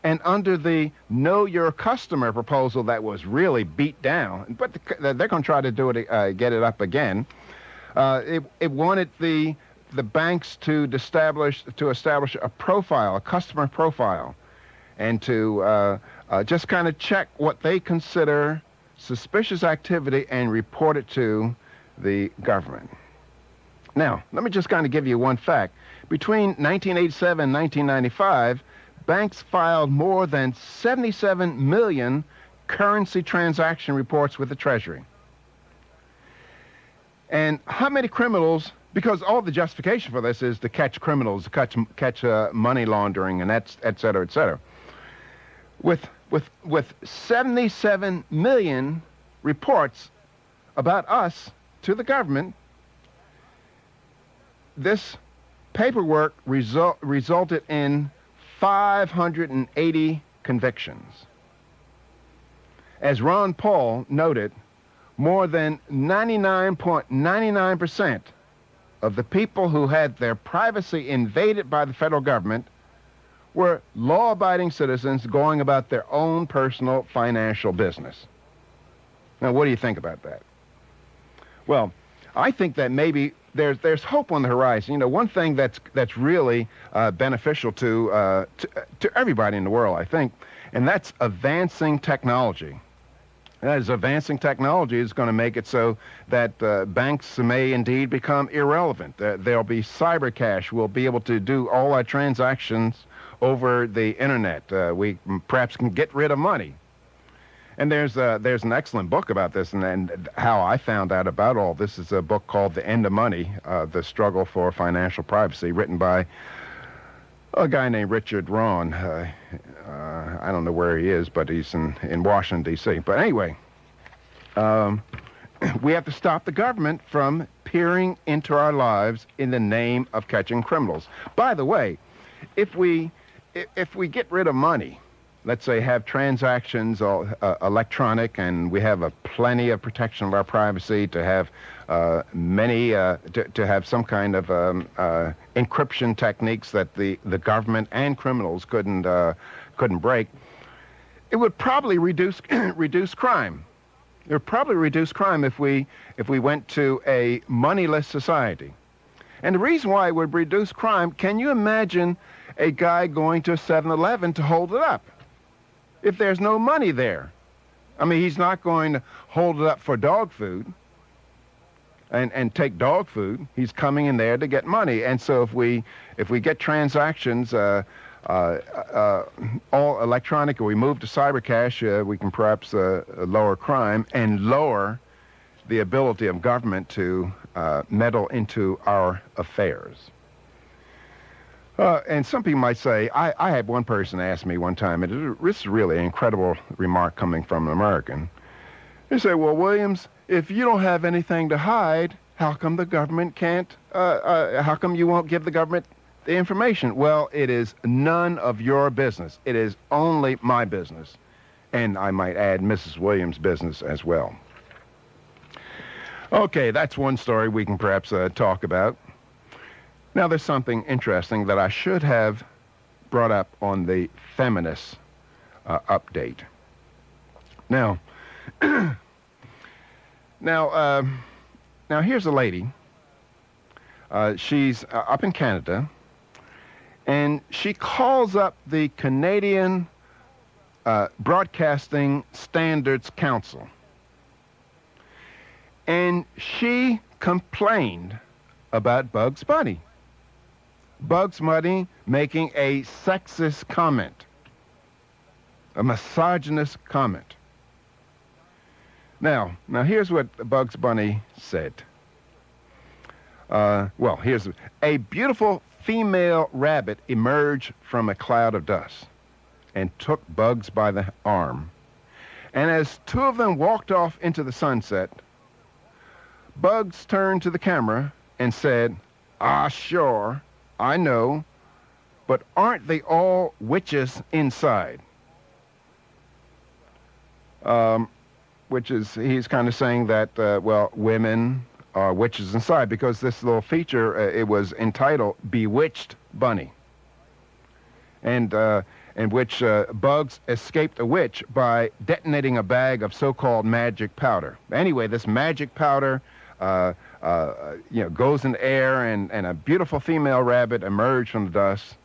And under the Know Your Customer proposal that was really beat down, but they're going to try to do it, get it up again. It wanted the banks to establish a profile, a customer profile, and to just kind of check what they consider suspicious activity and report it to the government. Now, let me just kind of give you one fact. Between 1987 and 1995, banks filed more than 77 million currency transaction reports with the Treasury. And how many criminals, because all the justification for this is to catch criminals, to catch money laundering, and et cetera, et cetera. With 77 million reports about us to the government, this paperwork resulted in 580 convictions. As Ron Paul noted, more than 99.99% of the people who had their privacy invaded by the federal government were law-abiding citizens going about their own personal financial business. Now, what do you think about that? Well, I think that maybe there's hope on the horizon. You know, one thing that's really beneficial to everybody in the world, I think, and that's advancing technology. That is, advancing technology is going to make it so that banks may indeed become irrelevant. There'll be cyber cash. We'll be able to do all our transactions over the internet. We perhaps can get rid of money. And there's an excellent book about this, and how I found out about all this is a book called The End of Money, The Struggle for Financial Privacy, written by a guy named Richard Rahn. I don't know where he is, but he's in Washington, D.C. But anyway, we have to stop the government from peering into our lives in the name of catching criminals. By the way, if we get rid of money, let's say have transactions all electronic, and we have plenty of protection of our privacy, to have to have some kind of encryption techniques that the government and criminals couldn't break, it would probably reduce crime. It would probably reduce crime if we went to a moneyless society. And the reason why it would reduce crime, can you imagine a guy going to a 7-Eleven to hold it up if there's no money there? I mean, he's not going to hold it up for dog food and take dog food. He's coming in there to get money. And so if we get transactions all electronic, or we move to cyber cash, we can perhaps lower crime and lower the ability of government to meddle into our affairs. And some people might say, I had one person ask me one time, and this is really an incredible remark coming from an American. He said, well, Williams, if you don't have anything to hide, how come the government can't, how come you won't give the government the information? Well, it is none of your business. It is only my business. And I might add Mrs. Williams' business as well. Okay, that's one story we can perhaps talk about. Now, there's something interesting that I should have brought up on the feminist update. Now, now here's a lady. She's up in Canada, and she calls up the Canadian Broadcasting Standards Council, and she complained about Bugs Bunny. Bugs Bunny making a sexist comment, a misogynist comment. Now here's what Bugs Bunny said. Well, here's a beautiful female rabbit emerged from a cloud of dust and took Bugs by the arm. And as two of them walked off into the sunset, Bugs turned to the camera and said, "Ah, sure, I know, but aren't they all witches inside?" Which is, he's kind of saying that, well, women are witches inside, because this little feature, it was entitled Bewitched Bunny, and in which Bugs escaped a witch by detonating a bag of so-called magic powder. Anyway, this magic powder goes in the air, and a beautiful female rabbit emerged from the dust.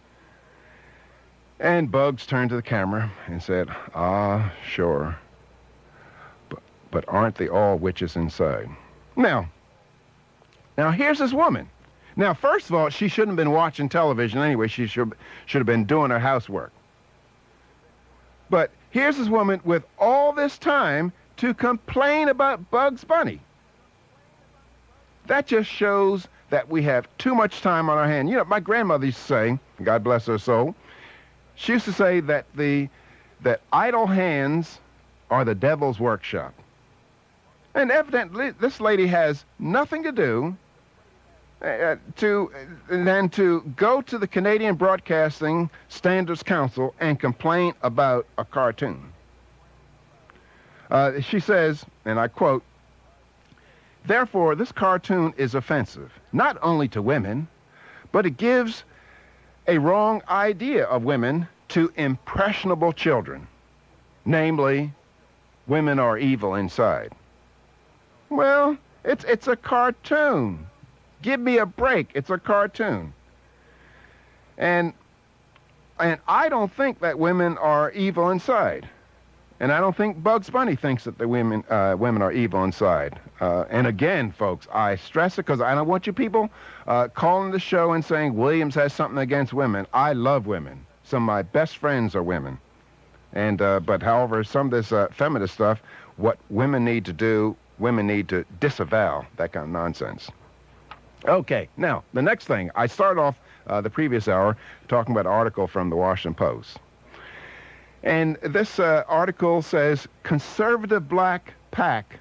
And Bugs turned to the camera and said, "Ah, sure, but aren't they all witches inside?" Now here's this woman. Now, first of all, she shouldn't have been watching television anyway. She should have been doing her housework. But here's this woman with all this time to complain about Bugs Bunny. That just shows that we have too much time on our hand. You know, my grandmother used to say, God bless her soul, she used to say that that idle hands are the devil's workshop. And evidently, this lady has nothing to do than to go to the Canadian Broadcasting Standards Council and complain about a cartoon. She says, and I quote, "Therefore, this cartoon is offensive, not only to women, but it gives a wrong idea of women to impressionable children. Namely, women are evil inside." Well, it's a cartoon. Give me a break. It's a cartoon. And I don't think that women are evil inside. And I don't think Bugs Bunny thinks that the women are evil inside. And again, folks, I stress it because I don't want you people calling the show and saying Williams has something against women. I love women. Some of my best friends are women. And but however, some of this feminist stuff, what women need to do, women need to disavow that kind of nonsense. Okay, now, the next thing. I started off the previous hour talking about an article from the Washington Post. And this article says, "Conservative Black PAC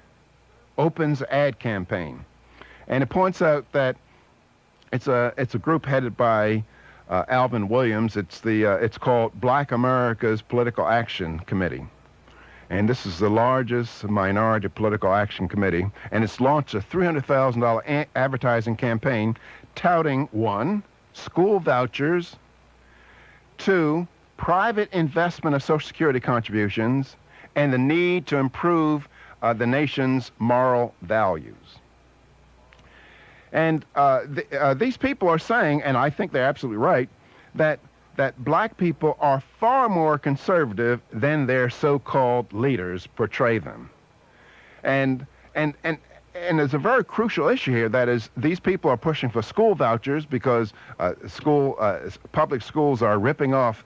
opens ad campaign." And it points out that it's a group headed by Alvin Williams. It's called Black America's Political Action Committee. And this is the largest minority political action committee, and it's launched a $300,000 advertising campaign touting 1, school vouchers, 2, private investment of Social Security contributions, and the need to improve the nation's moral values. And these people are saying, and I think they're absolutely right, that black people are far more conservative than their so-called leaders portray them. And there's a very crucial issue here. That is, these people are pushing for school vouchers because public schools are ripping off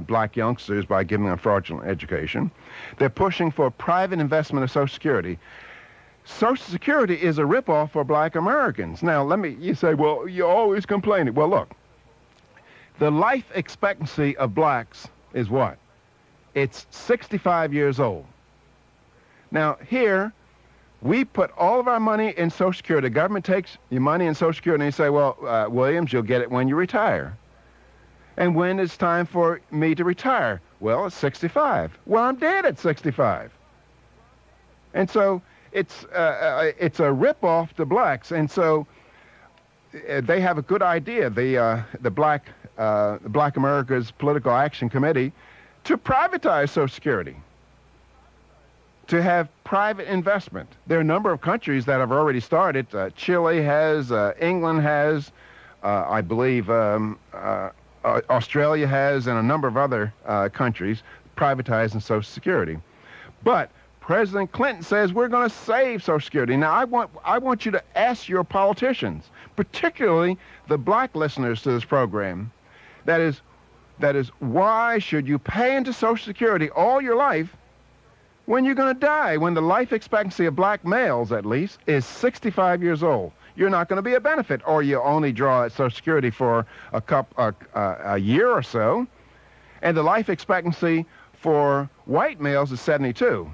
black youngsters by giving them fraudulent education. They're pushing for private investment of Social Security. Social Security is a ripoff for black Americans. Now, you say, well, you're always complaining. Well, look. The life expectancy of blacks is what? It's 65 years old. Now, here, we put all of our money in Social Security. The government takes your money in Social Security, and they say, well, Williams, you'll get it when you retire. And when it's time for me to retire? Well, it's 65. Well, I'm dead at 65. And so it's a ripoff to blacks. And so they have a good idea, the Black America's Political Action Committee, to privatize Social Security, to have private investment. There are a number of countries that have already started. Chile has, England has, I believe Australia has, and a number of other countries privatizing Social Security. But President Clinton says we're going to save Social Security. Now, I want you to ask your politicians, particularly the black listeners to this program, that is, why should you pay into Social Security all your life when you're going to die, when the life expectancy of black males, at least, is 65 years old? you're not going to be a benefit, or you only draw Social Security for a year or so. And the life expectancy for white males is 72.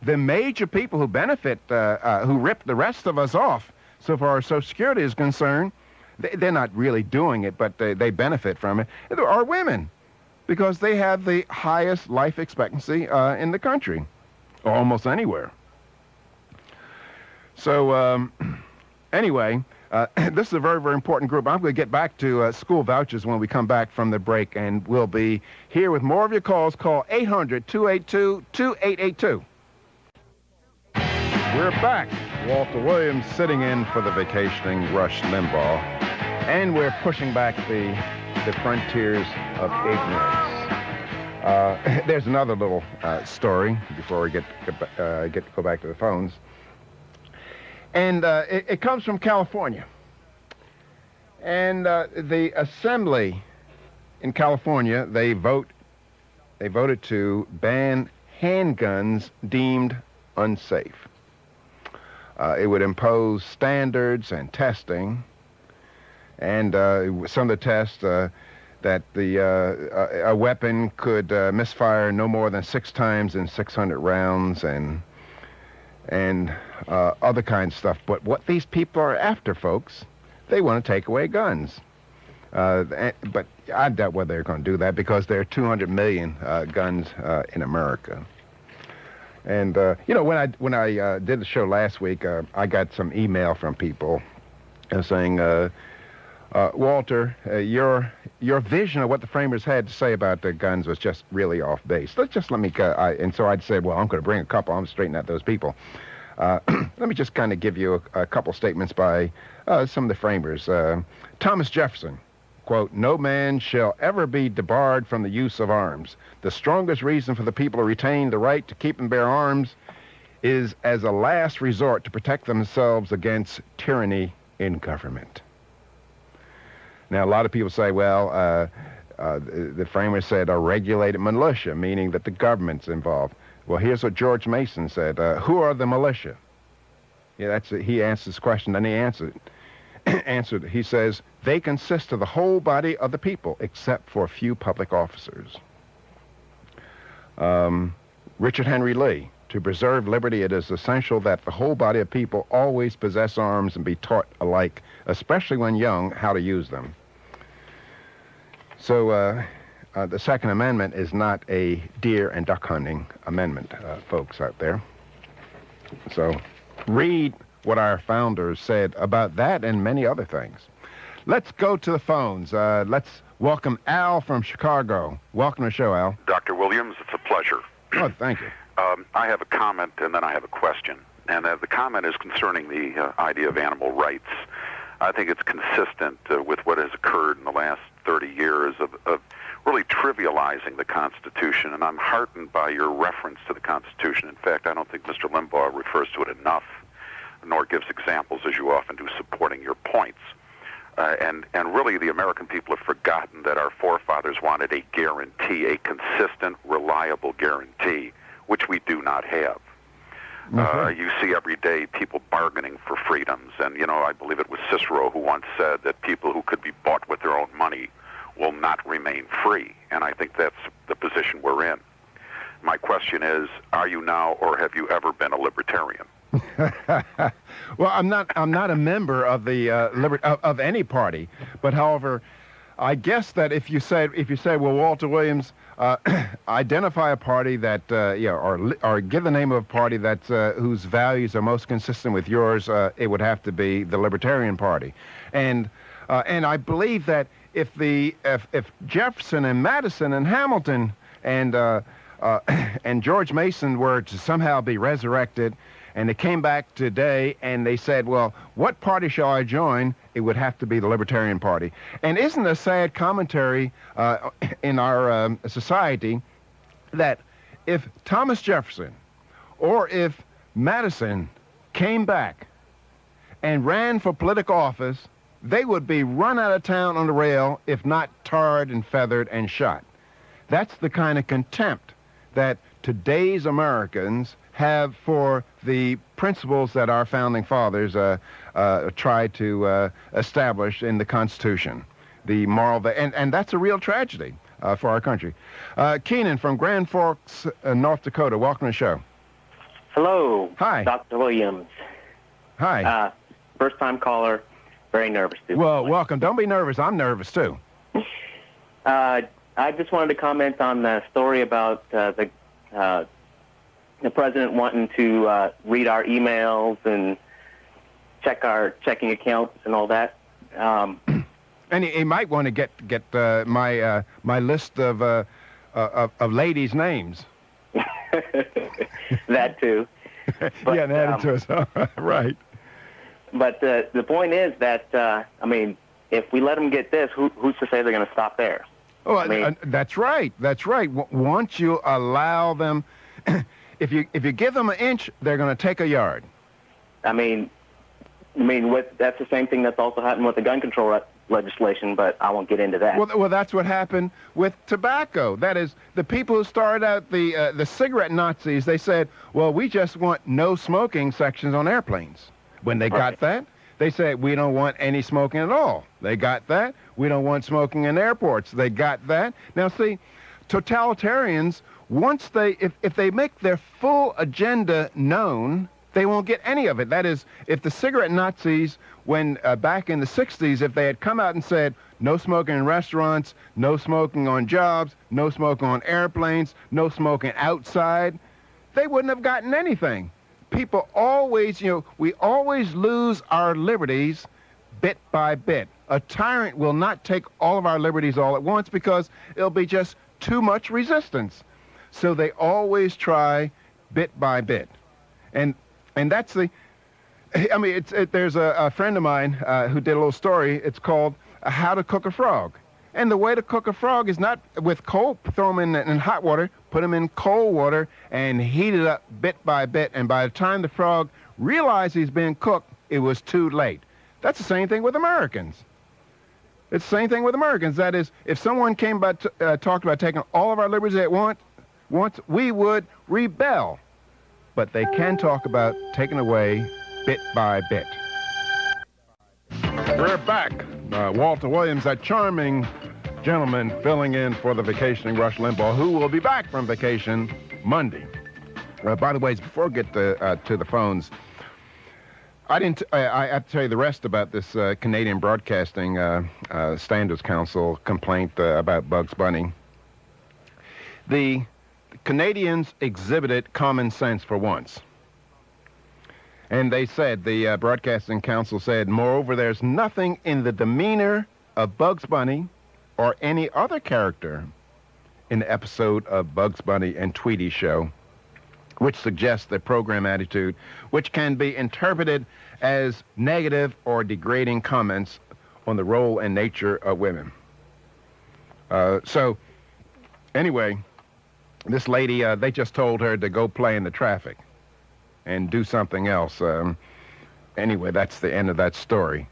The major people who benefit, who rip the rest of us off, so far as Social Security is concerned, they're not really doing it, but they benefit from it, are women, because they have the highest life expectancy in the country, or almost anywhere. So anyway, this is a very, very important group. I'm going to get back to school vouchers when we come back from the break, and we'll be here with more of your calls. Call 800-282-2882. We're back. Walter Williams sitting in for the vacationing Rush Limbaugh, and we're pushing back the frontiers of ignorance. There's another little story before we go back to the phones. And it comes from California. And the Assembly in California, they voted to ban handguns deemed unsafe. It would impose standards and testing. And some of the tests that a weapon could misfire no more than 6 times in 600 rounds, and other kinds of stuff. But what these people are after, folks, they want to take away guns. But I doubt whether they're going to do that, because there are 200 million guns in America. And when I did the show last week, I got some email from people saying, Walter, your vision of what the framers had to say about the guns was just really off base. Let me go. And so I'd said, well, I'm going to bring a couple. I'm straightening out those people. Let me just kind of give you a couple statements by some of the framers. Thomas Jefferson, quote, "No man shall ever be debarred from the use of arms. The strongest reason for the people to retain the right to keep and bear arms is as a last resort to protect themselves against tyranny in government." Now, a lot of people say, well, the framers said a regulated militia, meaning that the government's involved. Well, here's what George Mason said. Who are the militia? Yeah, he answered this question, then he answered. He says, they consist of the whole body of the people, except for a few public officers. Richard Henry Lee, to preserve liberty, it is essential that the whole body of people always possess arms and be taught alike, especially when young, how to use them. So the Second Amendment is not a deer and duck hunting amendment, folks out there. So read what our founders said about that and many other things. Let's go to the phones. Let's welcome Al from Chicago. Welcome to the show, Al. Dr. Williams, it's a pleasure. Oh, thank you. I have a comment, and then I have a question. And the comment is concerning the idea of animal rights. I think it's consistent with what has occurred in the last 30 years of really trivializing the Constitution, and I'm heartened by your reference to the Constitution. In fact, I don't think Mr. Limbaugh refers to it enough, nor gives examples, as you often do, supporting your points. And really, the American people have forgotten that our forefathers wanted a guarantee, a consistent, reliable guarantee, which we do not have. You see every day people bargaining for freedoms. And, I believe it was Cicero who once said that people who could be bought with their own money will not remain free. And I think that's the position we're in. My question is, are you now or have you ever been a libertarian? Well, I'm not a member of the of any party, but however, I guess that if you say, well, Walter Williams, identify a party that or give the name of a party that's whose values are most consistent with yours, it would have to be the Libertarian Party, and I believe that if Jefferson and Madison and Hamilton and George Mason were to somehow be resurrected, and they came back today and they said, well, what party shall I join? It would have to be the Libertarian Party. And isn't it a sad commentary in our society that if Thomas Jefferson or if Madison came back and ran for political office, they would be run out of town on the rail, if not tarred and feathered and shot. That's the kind of contempt that today's Americans have for the principles that our founding fathers tried to establish in the Constitution. The moral, and that's a real tragedy for our country. Keenan from Grand Forks, North Dakota, welcome to the show. Hello. Hi. Dr. Williams. Hi. First-time caller. Very nervous. Well, welcome. Don't be nervous. I'm nervous, too. I just wanted to comment on the story about the president wanting to read our emails and check our checking accounts and all that. And he might want to get my list of ladies' names. That too. But, yeah, and add it to us. Right. But the point is that if we let them get this, who's to say they're going to stop there? Oh, that's right. That's right. Once you allow them, if you give them an inch, they're going to take a yard. That's the same thing that's also happened with the gun control legislation, but I won't get into that. Well, that's what happened with tobacco. That is, the people who started out the cigarette Nazis, they said, well, we just want no smoking sections on airplanes. When they got that, they said, we don't want any smoking at all. They got that. We don't want smoking in airports. They got that. Now, see, totalitarians, once if they make their full agenda known, they won't get any of it. That is, if the cigarette Nazis, when back in the 60s, if they had come out and said, no smoking in restaurants, no smoking on jobs, no smoking on airplanes, no smoking outside, they wouldn't have gotten anything. People always, we always lose our liberties bit by bit. A tyrant will not take all of our liberties all at once because it'll be just too much resistance. So they always try bit by bit. And that's there's a friend of mine who did a little story. It's called How to Cook a Frog. And the way to cook a frog is not with cold, throw them in hot water, put them in cold water, and heat it up bit by bit. And by the time the frog realized he's being cooked, it was too late. That's the same thing with Americans. It's the same thing with Americans. That is, if someone came by talked about taking all of our liberties at once, we would rebel. But they can talk about taking away bit by bit. We're back. Walter Williams, that charming gentleman filling in for the vacationing Rush Limbaugh, who will be back from vacation Monday. By the way, before I get to the phones, I have to tell you the rest about this Canadian Broadcasting Standards Council complaint about Bugs Bunny. The Canadians exhibited common sense for once. And they said, the Broadcasting Council said, moreover, there's nothing in the demeanor of Bugs Bunny or any other character in the episode of Bugs Bunny and Tweety Show which suggests the program attitude, which can be interpreted as negative or degrading comments on the role and nature of women. So, anyway, this lady, they just told her to go play in the traffic and do something else. Anyway, that's the end of that story.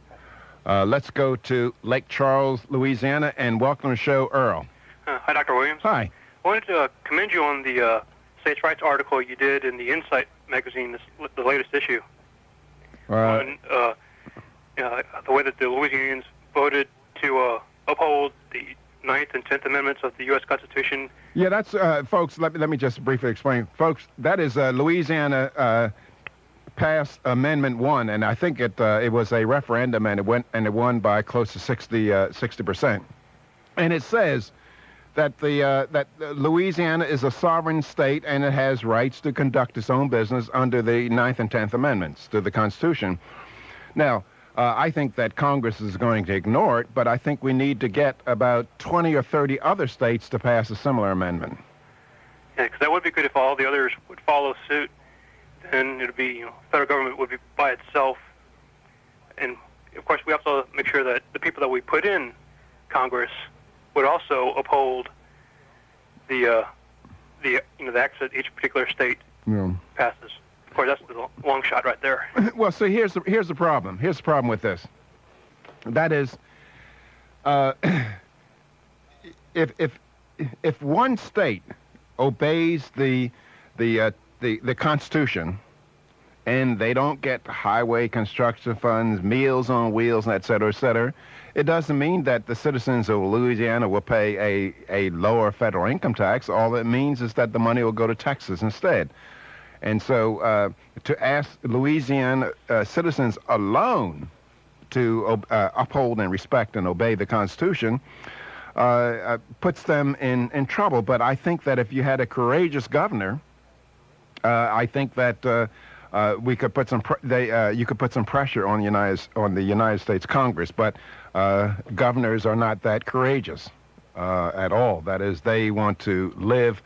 Let's go to Lake Charles, Louisiana, and welcome to the show, Earl. Hi, Dr. Williams. Hi. I wanted to commend you on the states' rights article you did in the Insight magazine, the latest issue. On the way that the Louisianians voted to uphold the 9th and 10th Amendments of the U.S. Constitution. Yeah, that's, folks, let me just briefly explain. Folks, that is Louisiana passed Amendment 1, and I think it was a referendum, and it won by close to 60%. And it says that that Louisiana is a sovereign state, and it has rights to conduct its own business under the 9th and 10th Amendments to the Constitution. Now, I think that Congress is going to ignore it, but I think we need to get about 20 or 30 other states to pass a similar amendment. Yeah, because that would be good if all the others would follow suit. Then it would be, federal government would be by itself. And, of course, we also make sure that the people that we put in Congress would also uphold the acts that each particular state passes. Of course, that's the long shot right there. Well, so here's the problem. Here's the problem with this. That is, if one state obeys the the Constitution, and they don't get highway construction funds, Meals on Wheels, et cetera, it doesn't mean that the citizens of Louisiana will pay a lower federal income tax. All it means is that the money will go to Texas instead. And so to ask Louisiana citizens alone to uphold and respect and obey the Constitution puts them in trouble. But I think that if you had a courageous governor, I think that we could put you could put some pressure on the United States Congress. But governors are not that courageous at all. That is, they want to live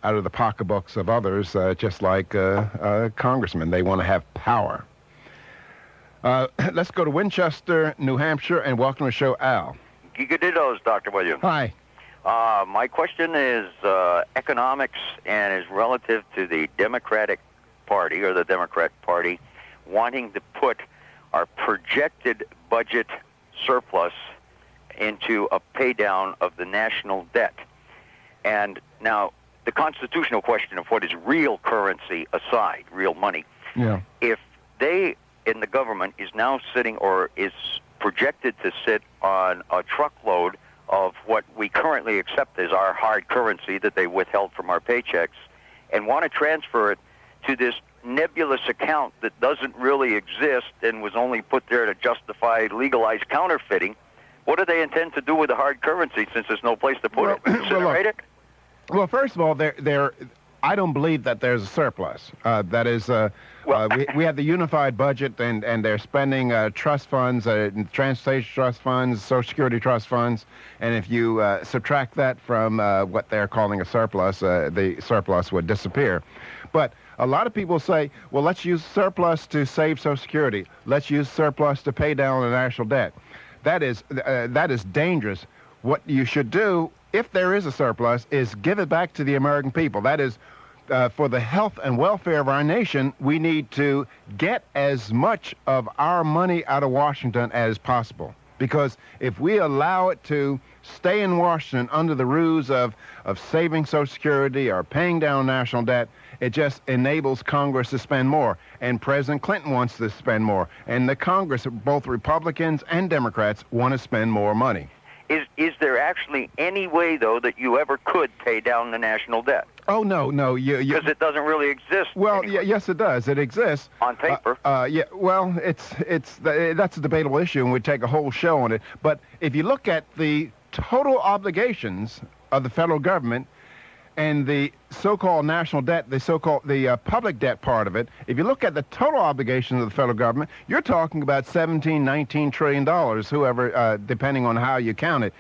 out of the pocketbooks of others, just like congressmen. They want to have power. Let's go to Winchester, New Hampshire, and welcome to the show, Al. Gigadiddos, Dr. Williams. Hi. My question is economics and is relative to the Democratic Party, or the Democrat Party, wanting to put our projected budget surplus into a pay down of the national debt. And now, the constitutional question of what is real currency aside, real money. Yeah. If they in the government is now sitting, or is projected to sit on a truckload of what we currently accept as our hard currency that they withheld from our paychecks, and want to transfer it to this nebulous account that doesn't really exist and was only put there to justify legalized counterfeiting, what do they intend to do with the hard currency since there's no place to put it? Incinerate it? Well, first of all, I don't believe that there's a surplus. That is, we have the unified budget, and they're spending trust funds, transportation trust funds, Social Security trust funds, and if you subtract that from what they're calling a surplus, the surplus would disappear. But a lot of people say, well, let's use surplus to save Social Security. Let's use surplus to pay down the national debt. That is dangerous. What you should do, if there is a surplus, is give it back to the American people. That is, for the health and welfare of our nation, we need to get as much of our money out of Washington as possible. Because if we allow it to stay in Washington under the ruse of saving Social Security or paying down national debt, it just enables Congress to spend more. And President Clinton wants to spend more. And the Congress, both Republicans and Democrats, want to spend more money. Is there actually any way, though, that you ever could pay down the national debt? Oh, no. Because it doesn't really exist. Well, yes, it does. It exists. On paper. Well, that's a debatable issue, and we'd take a whole show on it. But if you look at the total obligations of the federal government and the so-called national debt, the public debt part of it, if you look at the total obligations of the federal government, you're talking about $17, $19 trillion, whoever, depending on how you count it.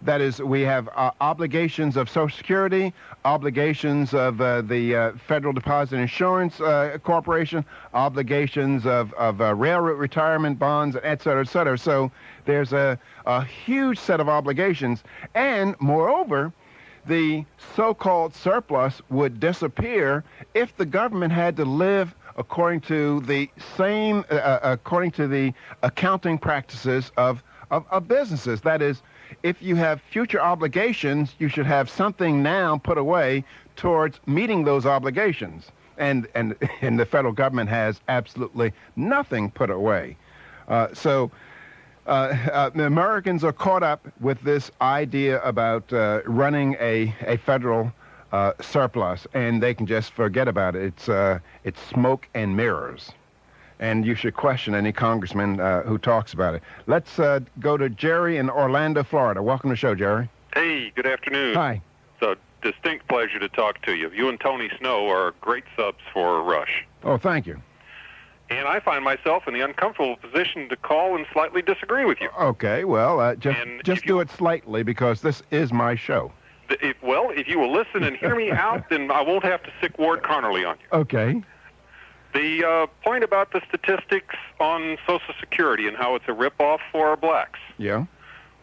That is, we have obligations of Social Security, obligations of the Federal Deposit Insurance Corporation, obligations of railroad retirement bonds, et cetera, et cetera. So there's a huge set of obligations. And moreover, the so-called surplus would disappear if the government had to live according to the accounting practices of businesses. That is, if you have future obligations, you should have something now put away towards meeting those obligations. And the federal government has absolutely nothing put away. So the Americans are caught up with this idea about running a federal surplus, and they can just forget about it. It's smoke and mirrors. And you should question any congressman who talks about it. Let's go to Jerry in Orlando, Florida. Welcome to the show, Jerry. Hey, good afternoon. Hi. It's a distinct pleasure to talk to you. You and Tony Snow are great subs for Rush. Oh, thank you. And I find myself in the uncomfortable position to call and slightly disagree with you. Okay, well, just do it slightly, because this is my show. If you will listen and hear me out, then I won't have to sick Ward Connerly on you. Okay. The point about the statistics on Social Security and how it's a ripoff for our blacks. Yeah.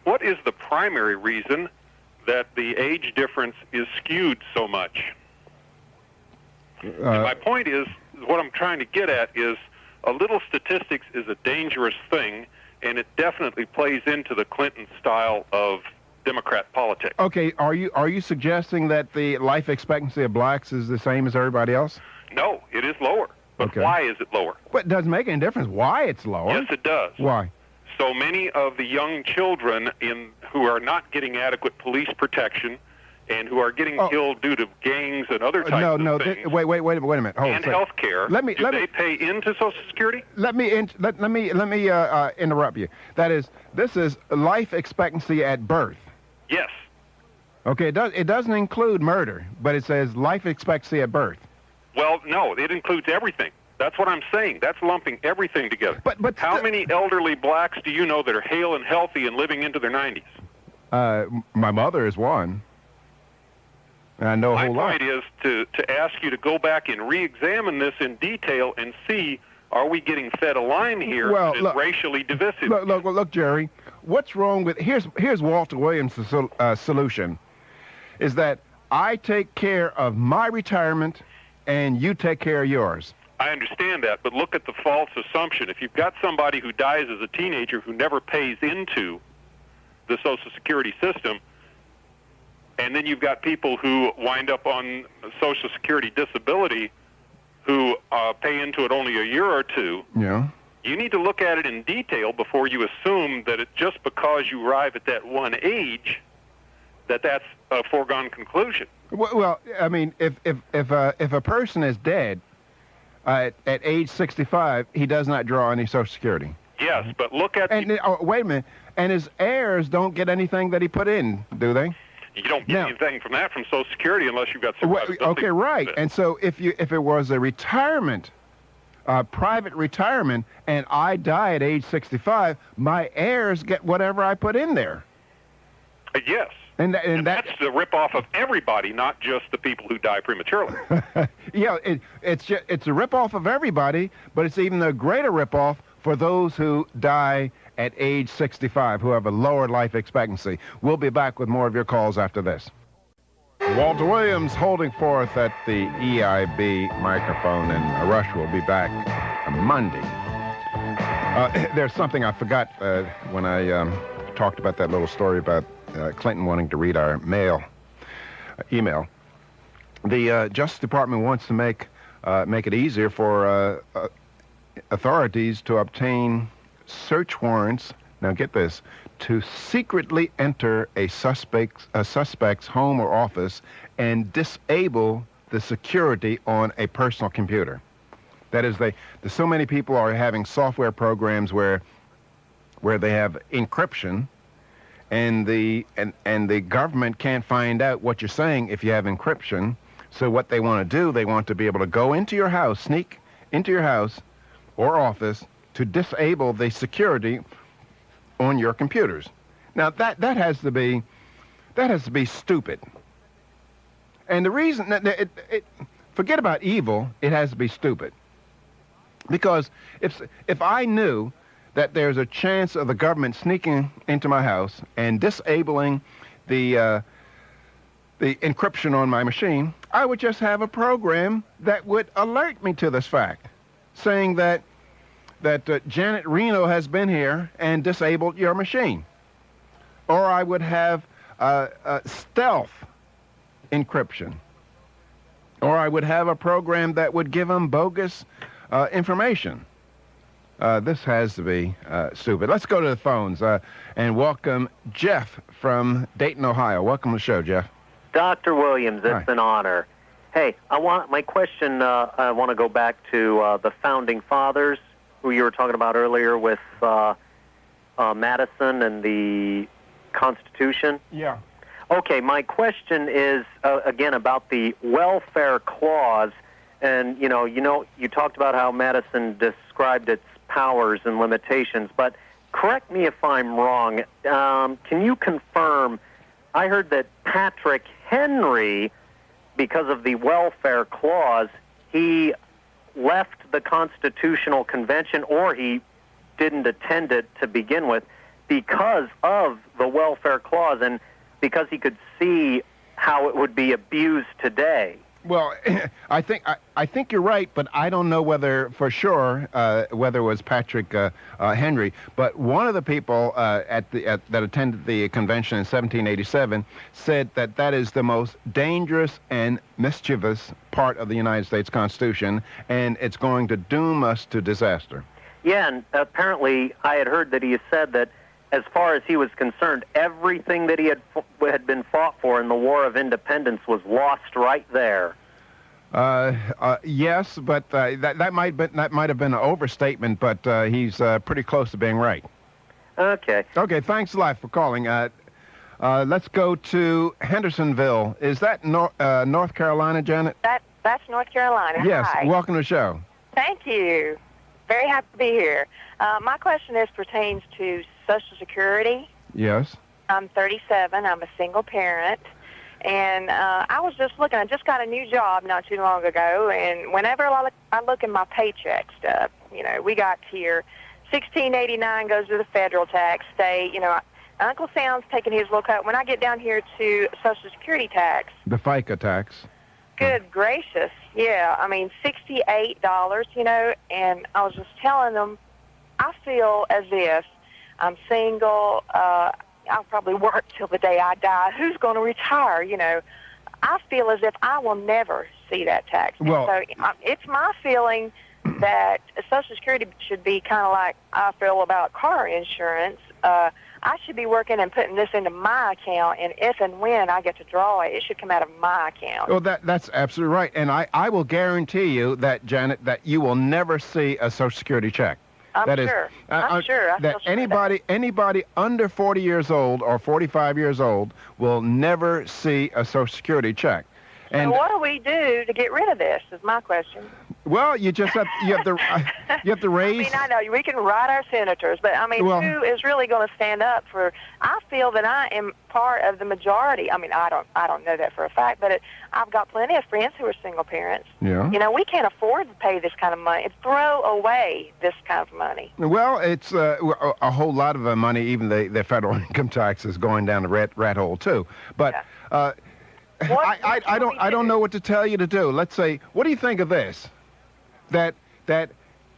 What is the primary reason that the age difference is skewed so much? And my point is, what I'm trying to get at is, a little statistics is a dangerous thing, and it definitely plays into the Clinton style of Democrat politics. Okay, are you suggesting that the life expectancy of blacks is the same as everybody else? No, it is lower. But Okay. why is it lower? But it doesn't make any difference why it's lower. Yes, it does. Why? So many of the young children who are not getting adequate police protection and who are getting killed due to gangs and other types of things. Wait a minute. Hold and on. health care. Do they pay into Social Security? Let me interrupt you. That is, this is life expectancy at birth. Yes. Okay, it doesn't include murder, but it says life expectancy at birth. Well, no, it includes everything. That's what I'm saying. That's lumping everything together. But how many elderly blacks do you know that are hale and healthy and living into their 90s? My mother is one. And I know a whole lot. My point is to ask you to go back and re-examine this in detail and see, are we getting fed a line here that is racially divisive? Look, Jerry, what's wrong with... Here's Walter Williams' solution, is that I take care of my retirement and you take care of yours. I understand that, but look at the false assumption. If you've got somebody who dies as a teenager who never pays into the Social Security system, and then you've got people who wind up on Social Security disability who pay into it only a year or two, you need to look at it in detail before you assume that just because you arrive at that one age, that's a foregone conclusion. Well, I mean, if a person is dead at age 65, he does not draw any Social Security. Yes, but look at... wait a minute. And his heirs don't get anything that he put in, do they? You don't get anything from Social Security unless you've got survivability. Okay, right. And so if it was a retirement, private retirement, and I die at age 65, my heirs get whatever I put in there. Yes. And that's the ripoff of everybody, not just the people who die prematurely. Yeah, it's a ripoff of everybody, but it's even a greater ripoff for those who die at age 65, who have a lower life expectancy. We'll be back with more of your calls after this. Walter Williams holding forth at the EIB microphone, and Rush will be back on Monday. There's something I forgot when I talked about that little story about Clinton wanting to read our email. The Justice Department wants to make it easier for authorities to obtain search warrants, now get this, to secretly enter a suspect's home or office and disable the security on a personal computer. That is, so many people are having software programs where they have encryption, and the government can't find out what you're saying if you have encryption. So what they want to do, they want to be able to go into your house, sneak into your house or office to disable the security on your computers. Now that has to be stupid. And the reason forget about evil, it has to be stupid. Because if I knew that there's a chance of the government sneaking into my house and disabling the encryption on my machine, I would just have a program that would alert me to this fact, saying that Janet Reno has been here and disabled your machine. Or I would have stealth encryption. Or I would have a program that would give them bogus information. This has to be stupid. Let's go to the phones and welcome Jeff from Dayton, Ohio. Welcome to the show, Jeff. Dr. Williams, it's an honor. Hey, I want to go back to the Founding Fathers, who you were talking about earlier with Madison and the Constitution. Yeah. Okay, my question is, again, about the welfare clause. And, you talked about how Madison described its powers and limitations, but correct me if I'm wrong. Can you confirm, I heard that Patrick Henry, because of the welfare clause, he left the Constitutional Convention, or he didn't attend it to begin with, because of the welfare clause and because he could see how it would be abused today. Well, I think you're right, but I don't know whether for sure whether it was Patrick Henry. But one of the people that attended the convention in 1787 said that is the most dangerous and mischievous part of the United States Constitution, and it's going to doom us to disaster. Yeah, and apparently I had heard that he said that as far as he was concerned, everything that he had been fought for in the War of Independence was lost right there. Yes, but that might have been an overstatement, but he's pretty close to being right. Okay. Okay, thanks a lot for calling. Let's go to Hendersonville. Is that North Carolina, Janet? That's North Carolina. Yes, Hi. welcome to the show. Thank you. Very happy to be here. My question pertains to Social Security. Yes. I'm 37. I'm a single parent. And I was just looking. I just got a new job not too long ago. And whenever I look in my paycheck stuff, we got here, $16.89 goes to the federal tax, state. Uncle Sam's taking his little cut. When I get down here to Social Security tax. The FICA tax. Good gracious. Yeah, I mean, $68, and I was just telling them, I feel as if I'm single, I'll probably work till the day I die. Who's going to retire, I feel as if I will never see that tax. Well, so it's my feeling that Social Security should be kind of like I feel about car insurance. I should be working and putting this into my account, and if and when I get to draw it, it should come out of my account. Well, that's absolutely right. And I will guarantee you that, Janet, that you will never see a Social Security check. I'm sure. I'm sure. I that feel anybody under 40 years old or 45 years old will never see a Social Security check. And so what do we do to get rid of this is my question. Well, you have to raise. I know we can write our senators, but who is really going to stand up for? I feel that I am part of the majority. I don't know that for a fact, but I've got plenty of friends who are single parents. Yeah. We can't afford to pay this kind of money. It's throw away this kind of money. Well, it's a whole lot of the money. Even the federal income tax is going down the rat hole too. But I don't know what to tell you to do. Let's say, what do you think of this? That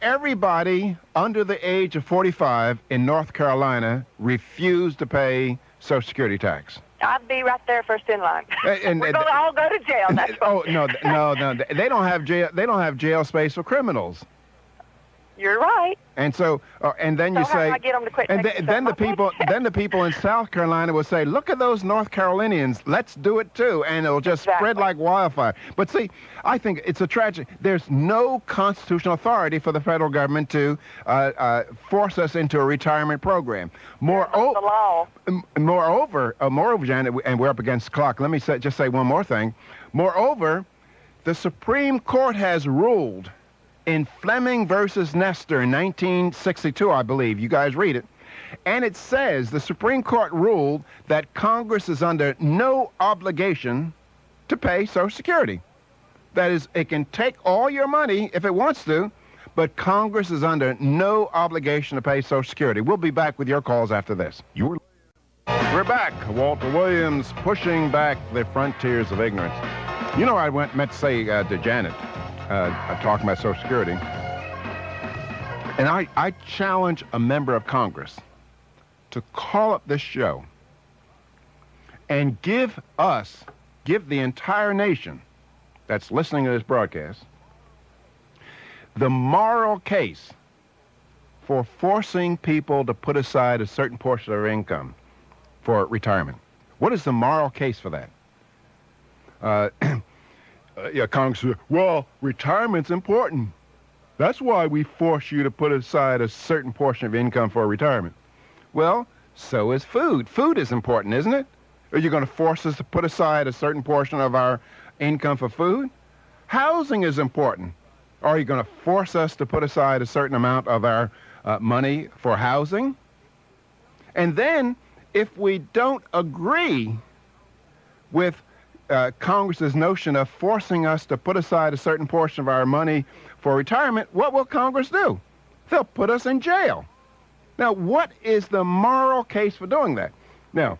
everybody under the age of 45 in North Carolina refused to pay Social Security tax. I'd be right there first in line. And we're going to all go to jail. That's no. They don't have jail. They don't have jail space for criminals. You're right. And so, and then you how say, do I get them to quit and then the people in South Carolina will say, look at those North Carolinians, let's do it too, and it'll just spread like wildfire. But see, I think it's a tragedy. There's no constitutional authority for the federal government to force us into a retirement program. Moreover, Janet, and we're up against the clock. Let me just say one more thing. Moreover, the Supreme Court has ruled in Fleming versus Nestor in 1962, I believe. You guys read it. And it says the Supreme Court ruled that Congress is under no obligation to pay Social Security. That is, it can take all your money if it wants to, but Congress is under no obligation to pay Social Security. We'll be back with your calls after this. We're back. Walter Williams pushing back the frontiers of ignorance. I meant to say to Janet, talking about Social Security, and I challenge a member of Congress to call up this show and give the entire nation that's listening to this broadcast the moral case for forcing people to put aside a certain portion of their income for retirement. What is the moral case for that? Congress says, well, retirement's important. That's why we force you to put aside a certain portion of income for retirement. Well, so is food. Food is important, isn't it? Are you going to force us to put aside a certain portion of our income for food? Housing is important. Are you going to force us to put aside a certain amount of our money for housing? And then, if we don't agree with Congress's notion of forcing us to put aside a certain portion of our money for retirement, what will Congress do? They'll put us in jail. Now, what is the moral case for doing that? Now,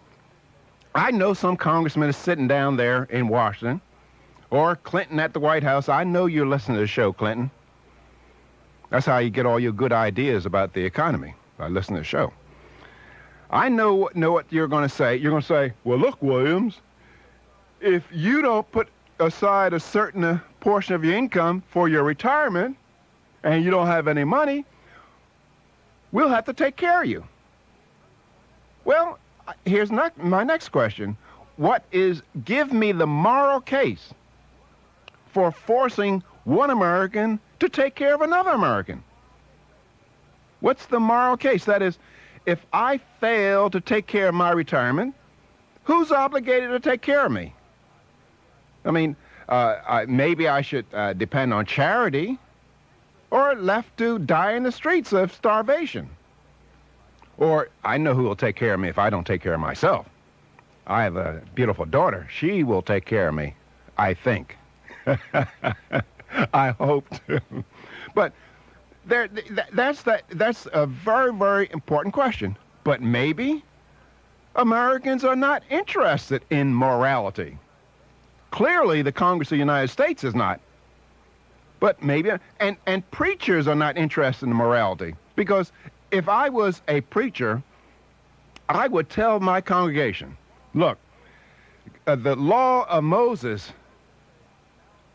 I know some congressman is sitting down there in Washington or Clinton at the White House. I know you're listening to the show, Clinton. That's how you get all your good ideas about the economy, by listening to the show. I know what you're going to say. You're going to say, well, look, Williams, if you don't put aside a certain portion of your income for your retirement and you don't have any money, we'll have to take care of you. Well, here's my next question. Give me the moral case for forcing one American to take care of another American. What's the moral case? That is, if I fail to take care of my retirement, who's obligated to take care of me? I mean, maybe I should depend on charity or left to die in the streets of starvation. Or I know who will take care of me if I don't take care of myself. I have a beautiful daughter. She will take care of me, I think. I hope to. But that's a very, very important question. But maybe Americans are not interested in morality. Clearly, the Congress of the United States is not. But maybe, and preachers are not interested in morality. Because if I was a preacher, I would tell my congregation, look, the law of Moses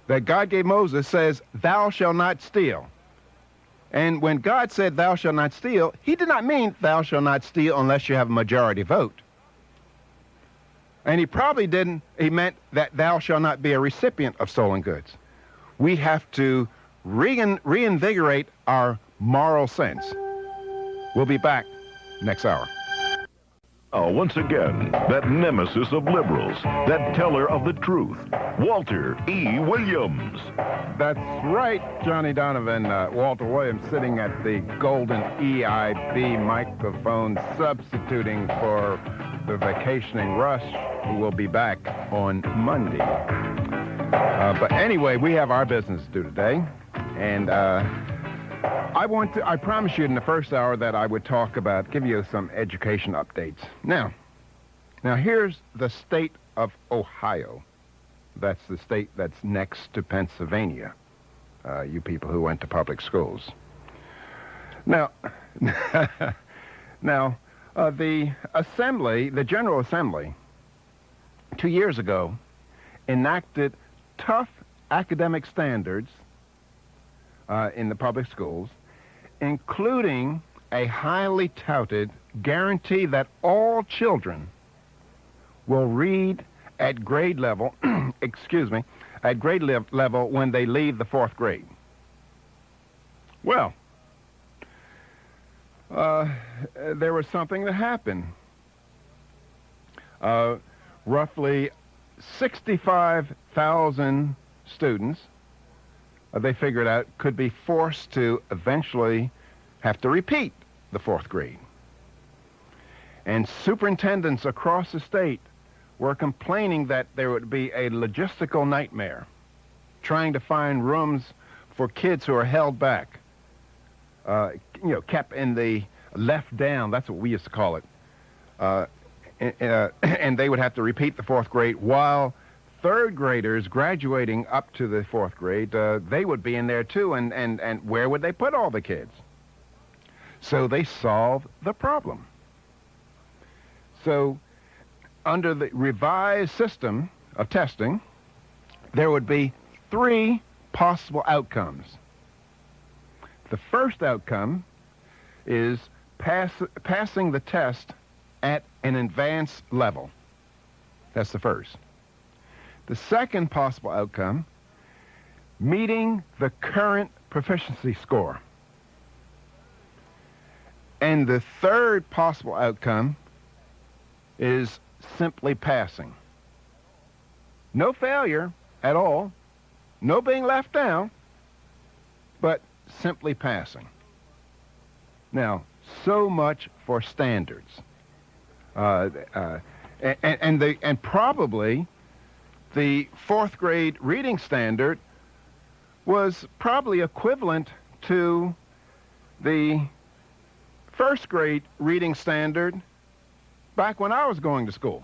that God gave Moses says, thou shalt not steal. And when God said, thou shalt not steal, he did not mean thou shalt not steal unless you have a majority vote. And he probably didn't, he meant that thou shalt not be a recipient of stolen goods. We have to reinvigorate our moral sense. We'll be back next hour. Once again, that nemesis of liberals, that teller of the truth, Walter E. Williams. That's right, Johnny Donovan. Walter Williams sitting at the golden EIB microphone, substituting for the vacationing Rush, who will be back on Monday. But anyway, we have our business to do today, and I promised you in the first hour that I would give you some education updates. Now here's the state of Ohio. That's the state that's next to Pennsylvania, you people who went to public schools. Now, the General Assembly, 2 years ago, enacted tough academic standards in the public schools, including a highly touted guarantee that all children will read at grade level, level when they leave the fourth grade. Well, there was something that happened. Roughly 65,000 students, they figured out, could be forced to eventually have to repeat the fourth grade. And superintendents across the state were complaining that there would be a logistical nightmare trying to find rooms for kids who are held back, kept in the left down, that's what we used to call it. And they would have to repeat the fourth grade while third graders graduating up to the fourth grade, they would be in there too, and where would they put all the kids? So they solved the problem. So under the revised system of testing, there would be 3 possible outcomes. The first outcome is passing the test at an advanced level. That's the first. The second possible outcome, meeting the current proficiency score. And the third possible outcome is simply passing. No failure at all, no being left down, but simply passing. Now, so much for standards. And probably the fourth grade reading standard was probably equivalent to the first grade reading standard back when I was going to school.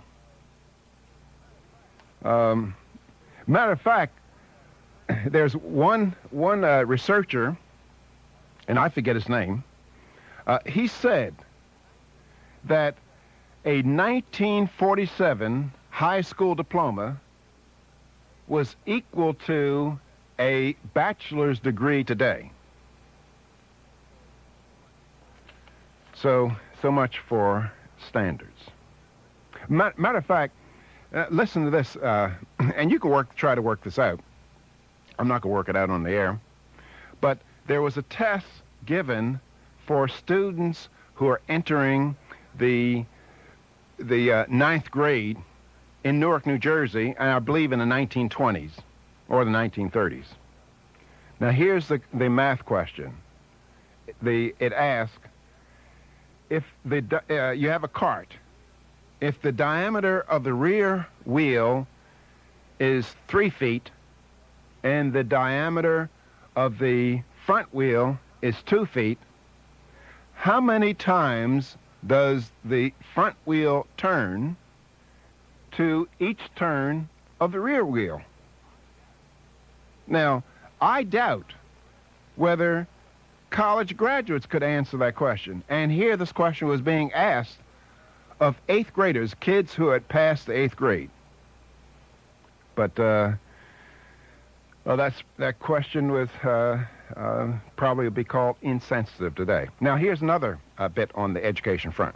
Matter of fact, there's one researcher, and I forget his name. He said that a 1947 high school diploma was equal to a bachelor's degree today. So much for standards. Matter of fact, listen to this, and you can try to work this out. I'm not going to work it out on the air, but there was a test given for students who are entering the ninth grade in Newark, New Jersey, and I believe in the 1920s or the 1930s. Now here's the math question. It asks, if you have a cart, if the diameter of the rear wheel is 3 feet and the diameter of the front wheel is 2 feet, how many times does the front wheel turn to each turn of the rear wheel? Now, I doubt whether college graduates could answer that question. And here this question was being asked of 8th graders, kids who had passed the 8th grade. But that question was probably would be called insensitive today. Now here's another bit on the education front.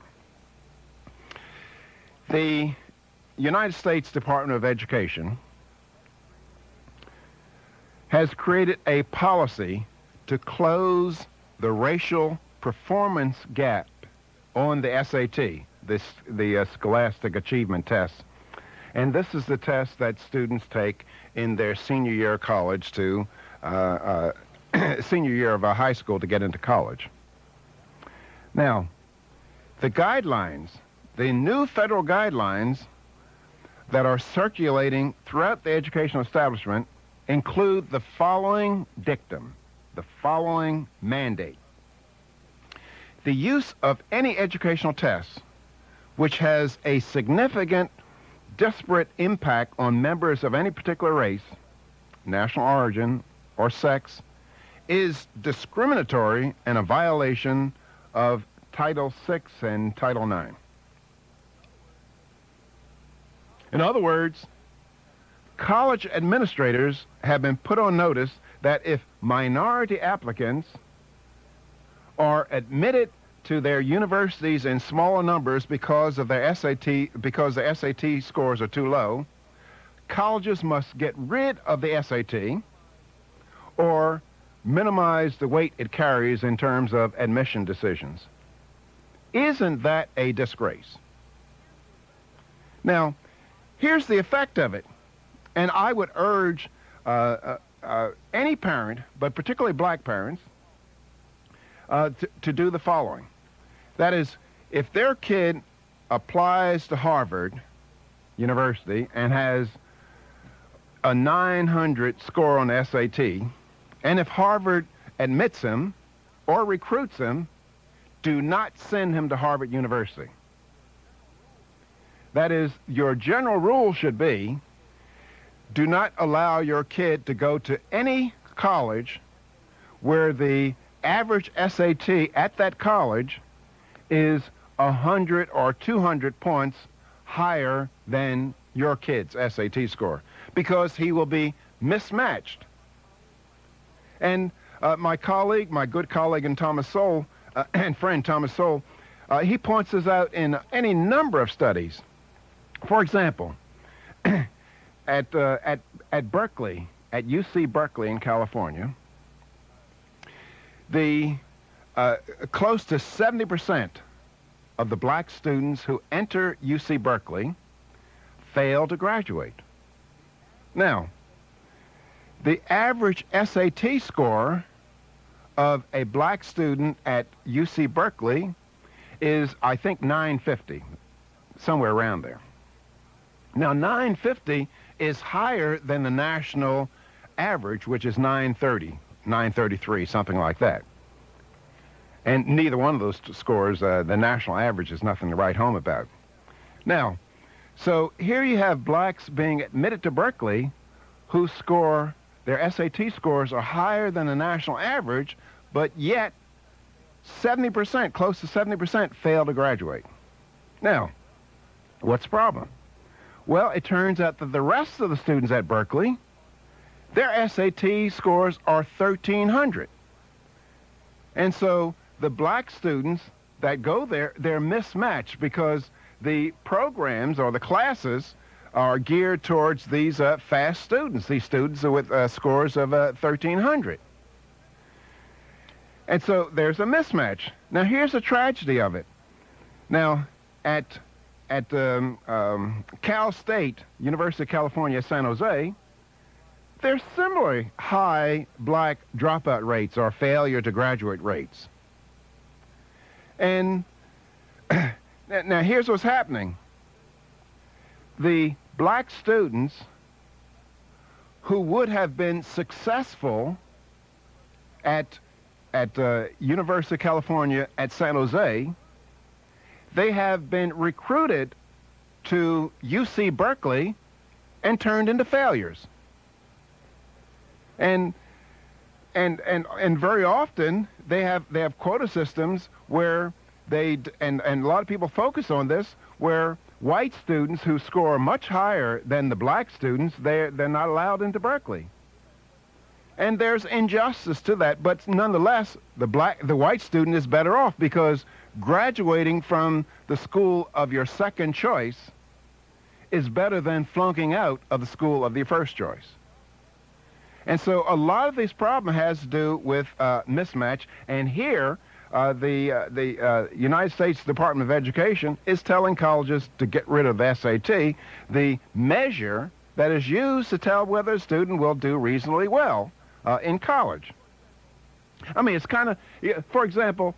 The United States Department of Education has created a policy to close the racial performance gap on the SAT, the Scholastic Achievement Test. And this is the test that students take in their senior year of college to senior year of high school to get into college. Now, the guidelines, the new federal guidelines that are circulating throughout the educational establishment include the following dictum, the following mandate. The use of any educational test which has a significant disparate impact on members of any particular race, national origin, or sex is discriminatory and a violation of Title VI and Title IX. In other words, college administrators have been put on notice that if minority applicants are admitted to their universities in smaller numbers because of their because the SAT scores are too low, colleges must get rid of the SAT or minimize the weight it carries in terms of admission decisions. Isn't that a disgrace? Now, here's the effect of it, and I would urge any parent, but particularly black parents, to do the following. That is, if their kid applies to Harvard University and has a 900 score on the SAT, and if Harvard admits him or recruits him, do not send him to Harvard University. That is, your general rule should be, do not allow your kid to go to any college where the average SAT at that college is 100 or 200 points higher than your kid's SAT score, because he will be mismatched. And my good colleague in Thomas Sowell, and friend Thomas Sowell, he points this out in any number of studies. For example, at Berkeley, at UC Berkeley in California, the close to 70% of the black students who enter UC Berkeley fail to graduate. Now, the average SAT score of a black student at UC Berkeley is, I think, 950, somewhere around there. Now, 950 is higher than the national average, which is 930, 933, something like that. And neither one of those scores, the national average, is nothing to write home about. Now, so here you have blacks being admitted to Berkeley who score their SAT scores are higher than the national average, but yet 70%, close to 70%, fail to graduate. Now, what's the problem? Well, it turns out that the rest of the students at Berkeley, their SAT scores are 1,300. And so the black students that go there, they're mismatched because the programs or the classes are geared towards these fast students, these students with scores of 1,300. And so there's a mismatch. Now, here's the tragedy of it. Now, at Cal State, University of California, San Jose, there's similarly high black dropout rates or failure to graduate rates. And now here's what's happening. The black students who would have been successful at University of California at San Jose, they have been recruited to UC Berkeley and turned into failures. And very often they have quota systems where and a lot of people focus on this, where white students who score much higher than the black students, they're not allowed into Berkeley. And there's injustice to that, but nonetheless, the white student is better off because graduating from the school of your second choice is better than flunking out of the school of your first choice. And so a lot of this problem has to do with mismatch, and here the United States Department of Education is telling colleges to get rid of the SAT, the measure that is used to tell whether a student will do reasonably well in college. I mean, it's kind of, for example,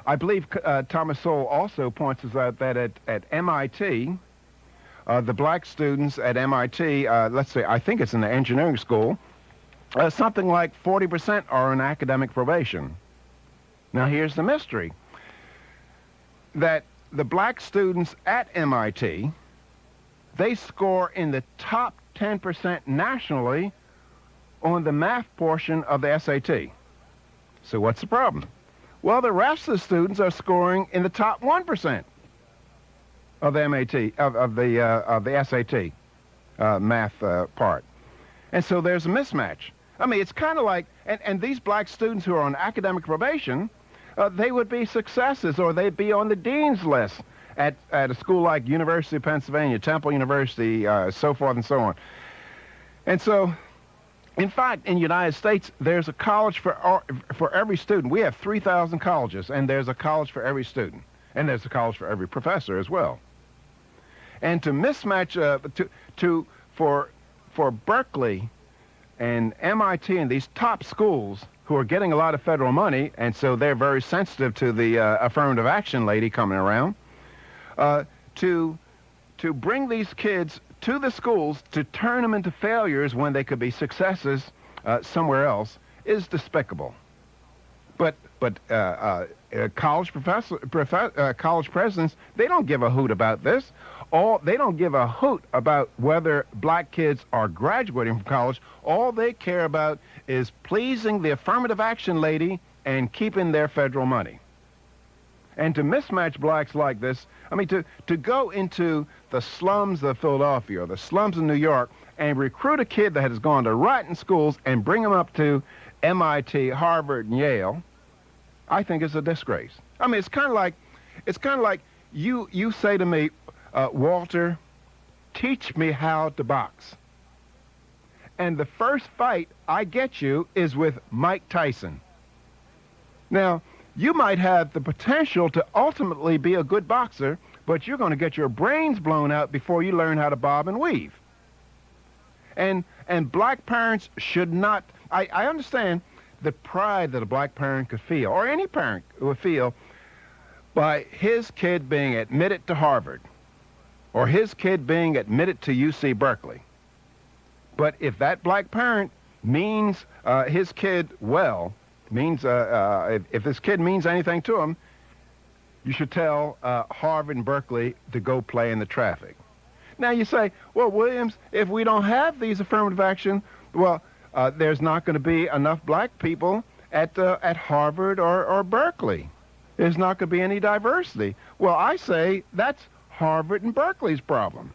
I believe Thomas Sowell also points out that at MIT, the black students at MIT, let's say, I think it's in the engineering school, something like 40% are on academic probation. Now, here's the mystery. That the black students at MIT, they score in the top 10% nationally on the math portion of the SAT. So what's the problem? Well, the rest of the students are scoring in the top 1% of the MAT, of the SAT math part. And so there's a mismatch. I mean, it's kind of like, and these black students who are on academic probation, they would be successes, or they'd be on the dean's list at a school like University of Pennsylvania, Temple University, so forth and so on. And so, in fact, in the United States, there's a college for every student. We have 3,000 colleges, and there's a college for every student, and there's a college for every professor as well. And to mismatch, for Berkeley and MIT and these top schools who are getting a lot of federal money, and so they're very sensitive to the affirmative action lady coming around, to bring these kids to the schools to turn them into failures when they could be successes somewhere else is despicable. But college presidents, they don't give a hoot about this. They don't give a hoot about whether black kids are graduating from college. All they care about is pleasing the affirmative action lady and keeping their federal money. And to mismatch blacks like this, I mean, to go into the slums of Philadelphia or the slums of New York and recruit a kid that has gone to rotten schools and bring him up to MIT, Harvard, and Yale, I think is a disgrace. I mean, it's kind of like you say to me, Walter, teach me how to box. And the first fight I get you is with Mike Tyson. Now, you might have the potential to ultimately be a good boxer, but you're going to get your brains blown out before you learn how to bob and weave. And black parents should not, I understand the pride that a black parent could feel, or any parent would feel, by his kid being admitted to Harvard, or his kid being admitted to UC Berkeley. But if that black parent means his kid well, if this kid means anything to him, you should tell Harvard and Berkeley to go play in the traffic. Now you say, well, Williams, if we don't have these affirmative action, well, there's not going to be enough black people at Harvard or Berkeley. There's not going to be any diversity. Well, I say that's Harvard and Berkeley's problem.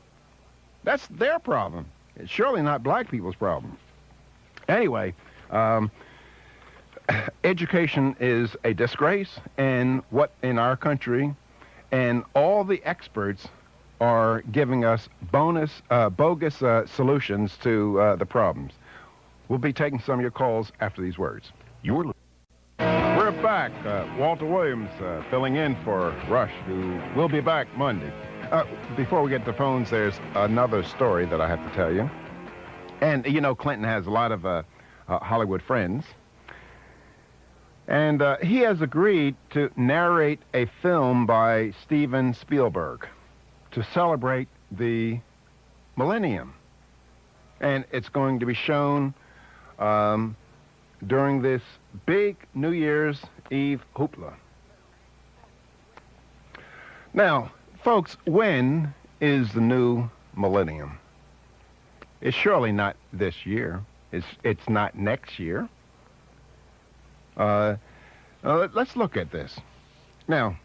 That's their problem. It's surely not black people's problem. Anyway, education is a disgrace in our country, and all the experts are giving us bogus solutions to the problems. We'll be taking some of your calls after these words. We're back. Walter Williams filling in for Rush, who will be back Monday. Before we get to phones, there's another story that I have to tell you. And, you know, Clinton has a lot of Hollywood friends. And he has agreed to narrate a film by Steven Spielberg to celebrate the millennium. And it's going to be shown during this big New Year's Eve hoopla. Now, folks, when is the new millennium? It's surely not this year. It's not next year. Let's look at this. Now,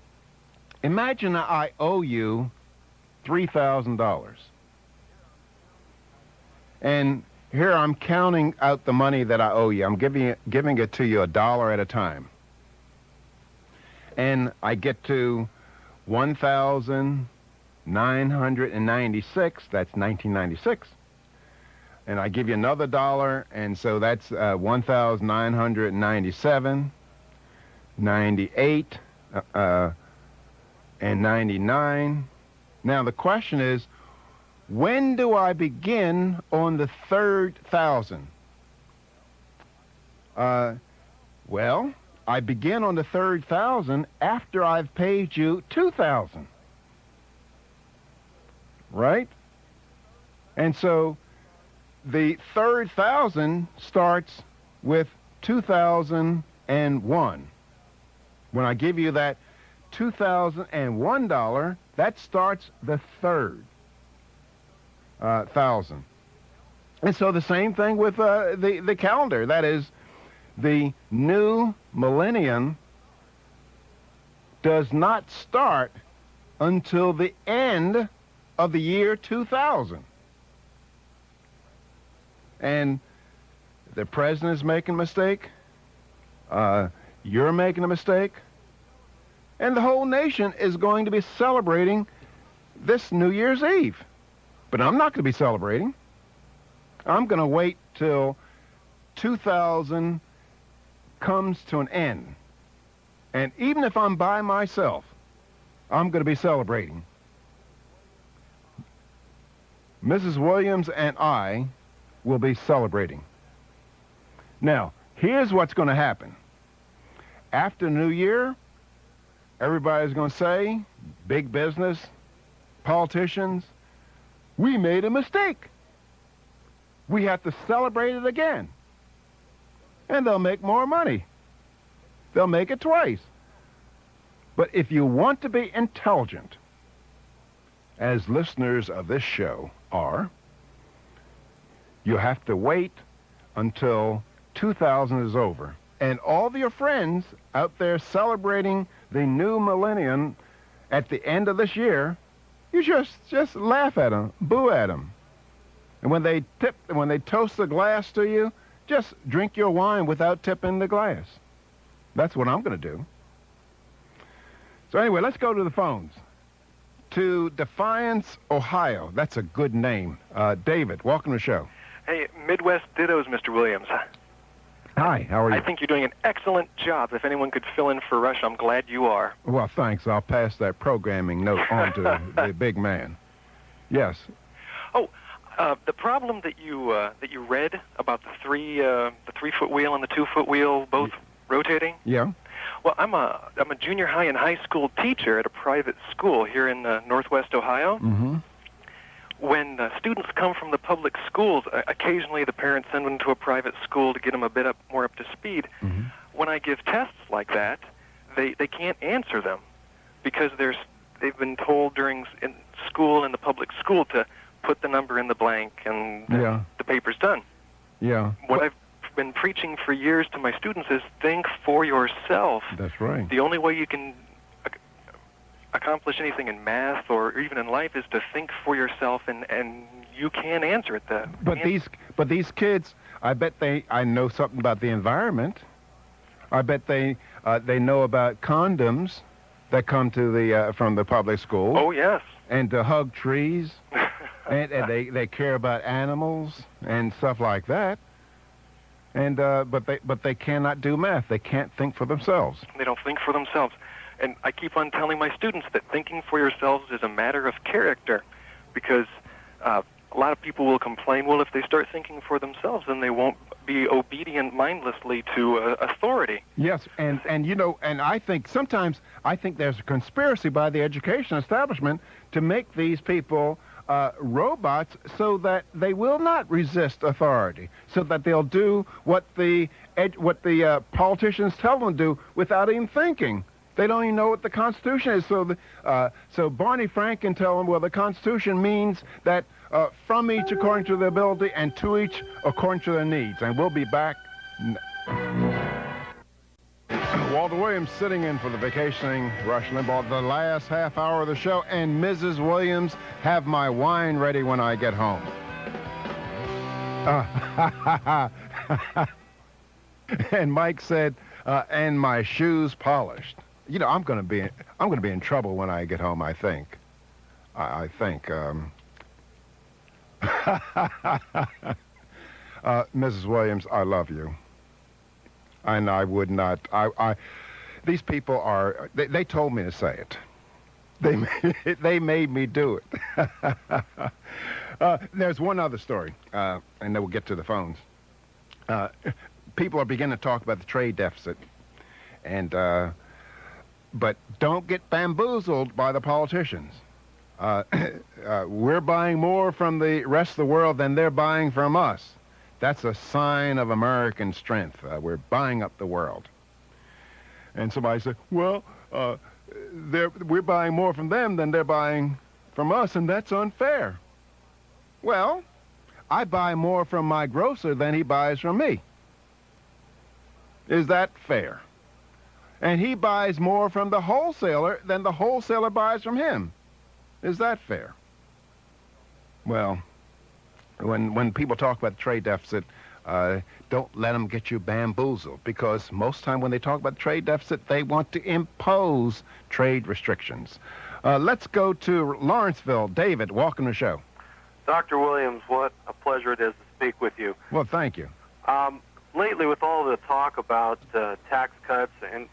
imagine I owe you $3,000. And here I'm counting out the money that I owe you. I'm giving it to you $1 at a time. And I get to 1,996, that's 1996. And I give you another $1, and so that's 1,997, 98, and 99. Now the question is, when do I begin on the third 1,000? Well, I begin on the third 1,000 after I've paid you 2,000. Right? And so the third 1,000 starts with 2001. When I give you that $2,001, that starts the third 1,000. And so the same thing with the calendar. That is, the new millennium does not start until the end of the year 2000. And the president is making a mistake. You're making a mistake. And the whole nation is going to be celebrating this New Year's Eve. But I'm not going to be celebrating. I'm going to wait till 2000 comes to an end. And even if I'm by myself, I'm going to be celebrating. Mrs. Williams and I will be celebrating. Now, here's what's going to happen. After New Year, everybody's going to say, big business, politicians, we made a mistake. We have to celebrate it again. And they'll make more money. They'll make it twice. But if you want to be intelligent, as listeners of this show are, you have to wait until 2000 is over. And all of your friends out there celebrating the new millennium at the end of this year, you just laugh at them, boo at them. And when they toast the glass to you, just drink your wine without tipping the glass. That's what I'm going to do. So anyway, let's go to the phones. To Defiance, Ohio. That's a good name. David, welcome to the show. Hey, Midwest Dittos, Mr. Williams. Hi, how are you? I think you're doing an excellent job. If anyone could fill in for Rush, I'm glad you are. Well, thanks. I'll pass that programming note on to the big man. Yes. Oh, the problem that you read about the 3-foot wheel and the 2-foot wheel both rotating. Yeah. Well, I'm a junior high and high school teacher at a private school here in Northwest Ohio. Mm-hmm. When students come from the public schools, occasionally the parents send them to a private school to get them a bit more up to speed. Mm-hmm. When I give tests like that, they can't answer them because they've been told in school, in the public school, to put the number in the blank and the paper's done. Yeah. been preaching for years to my students is think for yourself. That's right. The only way you can accomplish anything in math or even in life is to think for yourself, and you can answer it then. But these kids, I bet I know something about the environment. I bet they know about condoms that come to from the public school. Oh yes. And to hug trees, and they care about animals and stuff like that. And but they cannot do math. They can't think for themselves. They don't think for themselves. And I keep on telling my students that thinking for yourselves is a matter of character, because a lot of people will complain, well, if they start thinking for themselves, then they won't be obedient mindlessly to authority. Yes, and I think sometimes there's a conspiracy by the education establishment to make these people robots so that they will not resist authority, so that they'll do what the politicians tell them to do without even thinking. They don't even know what the Constitution is. So Barney Frank can tell them, well, the Constitution means that from each according to their ability and to each according to their needs. And we'll be back. Walter Williams sitting in for the vacationing Rush Limbaugh, the last half hour of the show. And Mrs. Williams, have my wine ready when I get home. And Mike said, and my shoes polished. You know, I'm going to be in trouble when I get home, I think. I think. Mrs. Williams, I love you. And I would not. These people are. They told me to say it. They made me do it. There's one other story, and then we'll get to the phones. People are beginning to talk about the trade deficit, and but don't get bamboozled by the politicians. We're buying more from the rest of the world than they're buying from us. That's a sign of American strength. We're buying up the world. And somebody said, well, we're buying more from them than they're buying from us, and that's unfair. Well, I buy more from my grocer than he buys from me. Is that fair? And he buys more from the wholesaler than the wholesaler buys from him. Is that fair? Well, when people talk about the trade deficit, don't let them get you bamboozled, because most of the time when they talk about the trade deficit, they want to impose trade restrictions. Let's go to Lawrenceville. David, welcome to the show. Dr. Williams, what a pleasure it is to speak with you. Well, thank you. Lately, with all the talk about tax cuts, and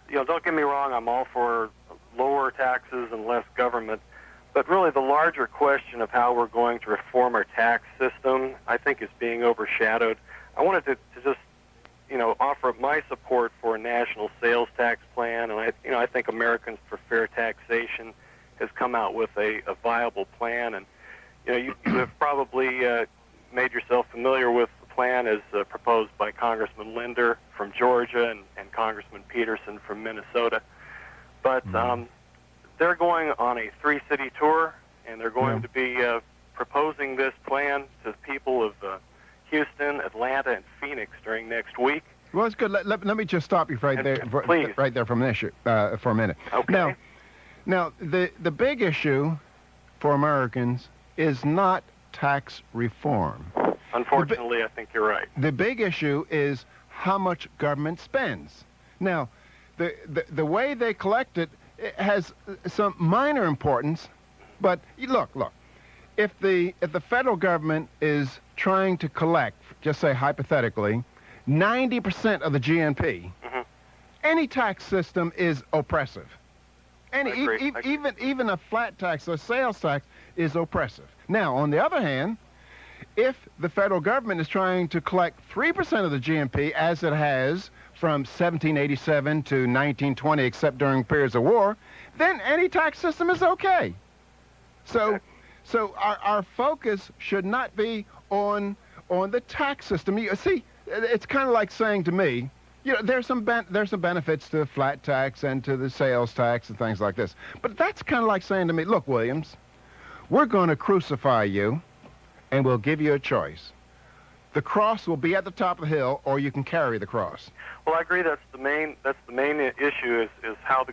you know, don't get me wrong, I'm all for lower taxes and less government, but really the larger question of how we're going to reform our tax system, I think, is being overshadowed. I wanted to just, you know, offer my support for a national sales tax plan, and I think Americans for Fair Taxation has come out with a viable plan, and you know, you have probably made yourself familiar with plan is proposed by Congressman Linder from Georgia and Congressman Peterson from Minnesota. But they're going on a 3-city tour, and they're going to be proposing this plan to the people of Houston, Atlanta, and Phoenix during next week. Well, it's good. Let me just stop you right there for an issue, for a minute. Okay. Now, the big issue for Americans is not tax reform. Unfortunately, I think you're right. The big issue is how much government spends. Now, the way they collect it has some minor importance, but look. If the federal government is trying to collect, just say hypothetically, 90% of the GNP, any tax system is oppressive. Even a flat tax or sales tax is oppressive. Now, on the other hand, if the federal government is trying to collect 3% of the GNP, as it has from 1787 to 1920, except during periods of war, then any tax system is okay. So our focus should not be on the tax system. You see, it's kind of like saying to me, you know, there's some benefits to the flat tax and to the sales tax and things like this. But that's kind of like saying to me, look, Williams, we're going to crucify you, and we'll give you a choice. the cross will be at the top of the hill, or you can carry the cross. Well, I agree. That's the main issue is how the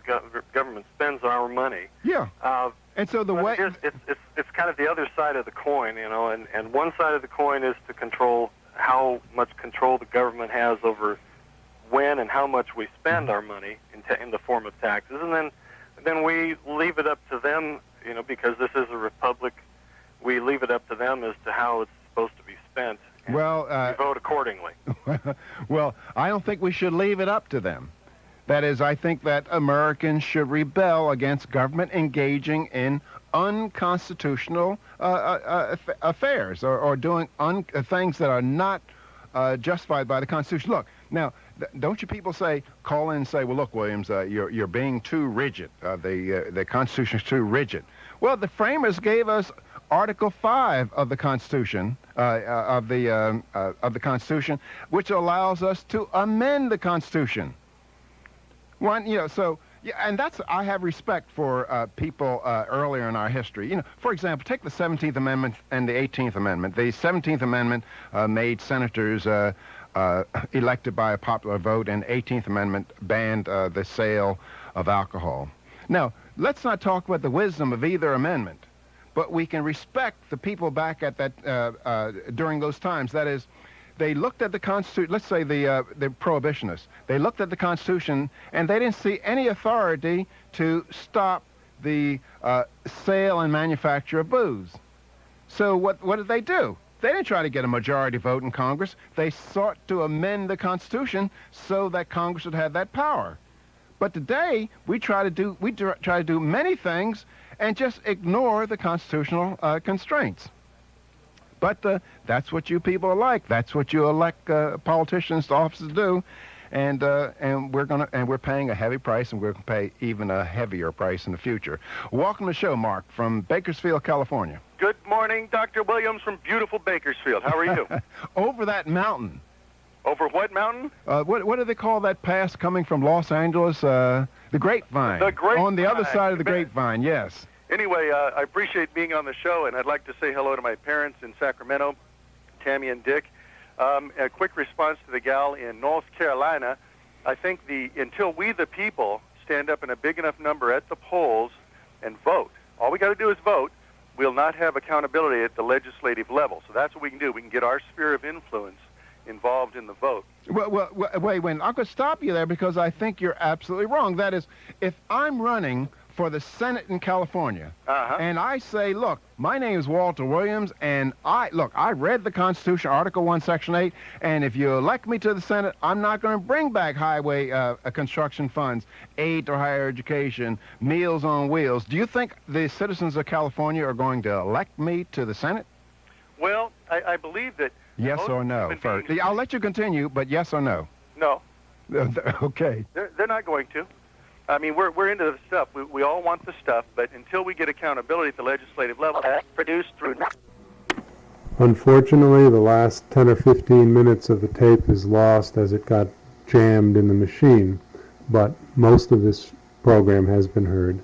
government spends our money. Yeah. And so the way it's kind of the other side of the coin, you know, and one side of the coin is to control how much control the government has over when and how much we spend our money in the form of taxes, and then we leave it up to them, you know, because this is a republic. We leave it up to them as to how it's supposed to be spent. And we vote accordingly. Well, I don't think we should leave it up to them. That is, I think that Americans should rebel against government engaging in unconstitutional affairs or doing things that are not justified by the Constitution. Look, now, don't you people call in and say, well, look, Williams, you're being too rigid. The Constitution is too rigid. Well, the framers gave us Article 5 of the Constitution, of the Constitution, which allows us to amend the Constitution. And I have respect for people earlier in our history. You know, for example, take the 17th Amendment and the 18th Amendment. The 17th Amendment made senators elected by a popular vote, and 18th Amendment banned the sale of alcohol. Now, let's not talk about the wisdom of either amendment, but we can respect the people back at that during those times. That is, they looked at the Constitution. Let's say the prohibitionists. They looked at the Constitution and they didn't see any authority to stop the sale and manufacture of booze. So what did they do? They didn't try to get a majority vote in Congress. They sought to amend the Constitution so that Congress would have that power. But today we try to do many things and just ignore the constitutional constraints. But that's what you people are like. That's what you elect politicians to office to do, and we're paying a heavy price, and we're going to pay even a heavier price in the future. Welcome to the show, Mark, from Bakersfield, California. Good morning, Dr. Williams from beautiful Bakersfield. How are you? Over that mountain. Over what mountain? What do they call that pass coming from Los Angeles? The Grapevine. The Grapevine. On the other side of the Grapevine, yes. Anyway, I appreciate being on the show, and I'd like to say hello to my parents in Sacramento, Tammy and Dick. A quick response to the gal in North Carolina. I think until we, the people, stand up in a big enough number at the polls and vote, all we got to do is vote, we'll not have accountability at the legislative level. So that's what we can do. We can get our sphere of influence involved in the vote. Well, wait, I'm going to stop you there because I think you're absolutely wrong. That is, if I'm running for the Senate in California, and I say, look, my name is Walter Williams, and I read the Constitution, Article 1, Section 8, and if you elect me to the Senate, I'm not going to bring back highway construction funds, aid to higher education, Meals on Wheels. Do you think the citizens of California are going to elect me to the Senate? Well, I believe that... Yes or no? First. I'll let you continue, but yes or no? No. Okay. They're not going to. I mean, we're into the stuff. We all want the stuff, but until we get accountability at the legislative level, produced through... Unfortunately, the last 10 or 15 minutes of the tape is lost as it got jammed in the machine, but most of this program has been heard.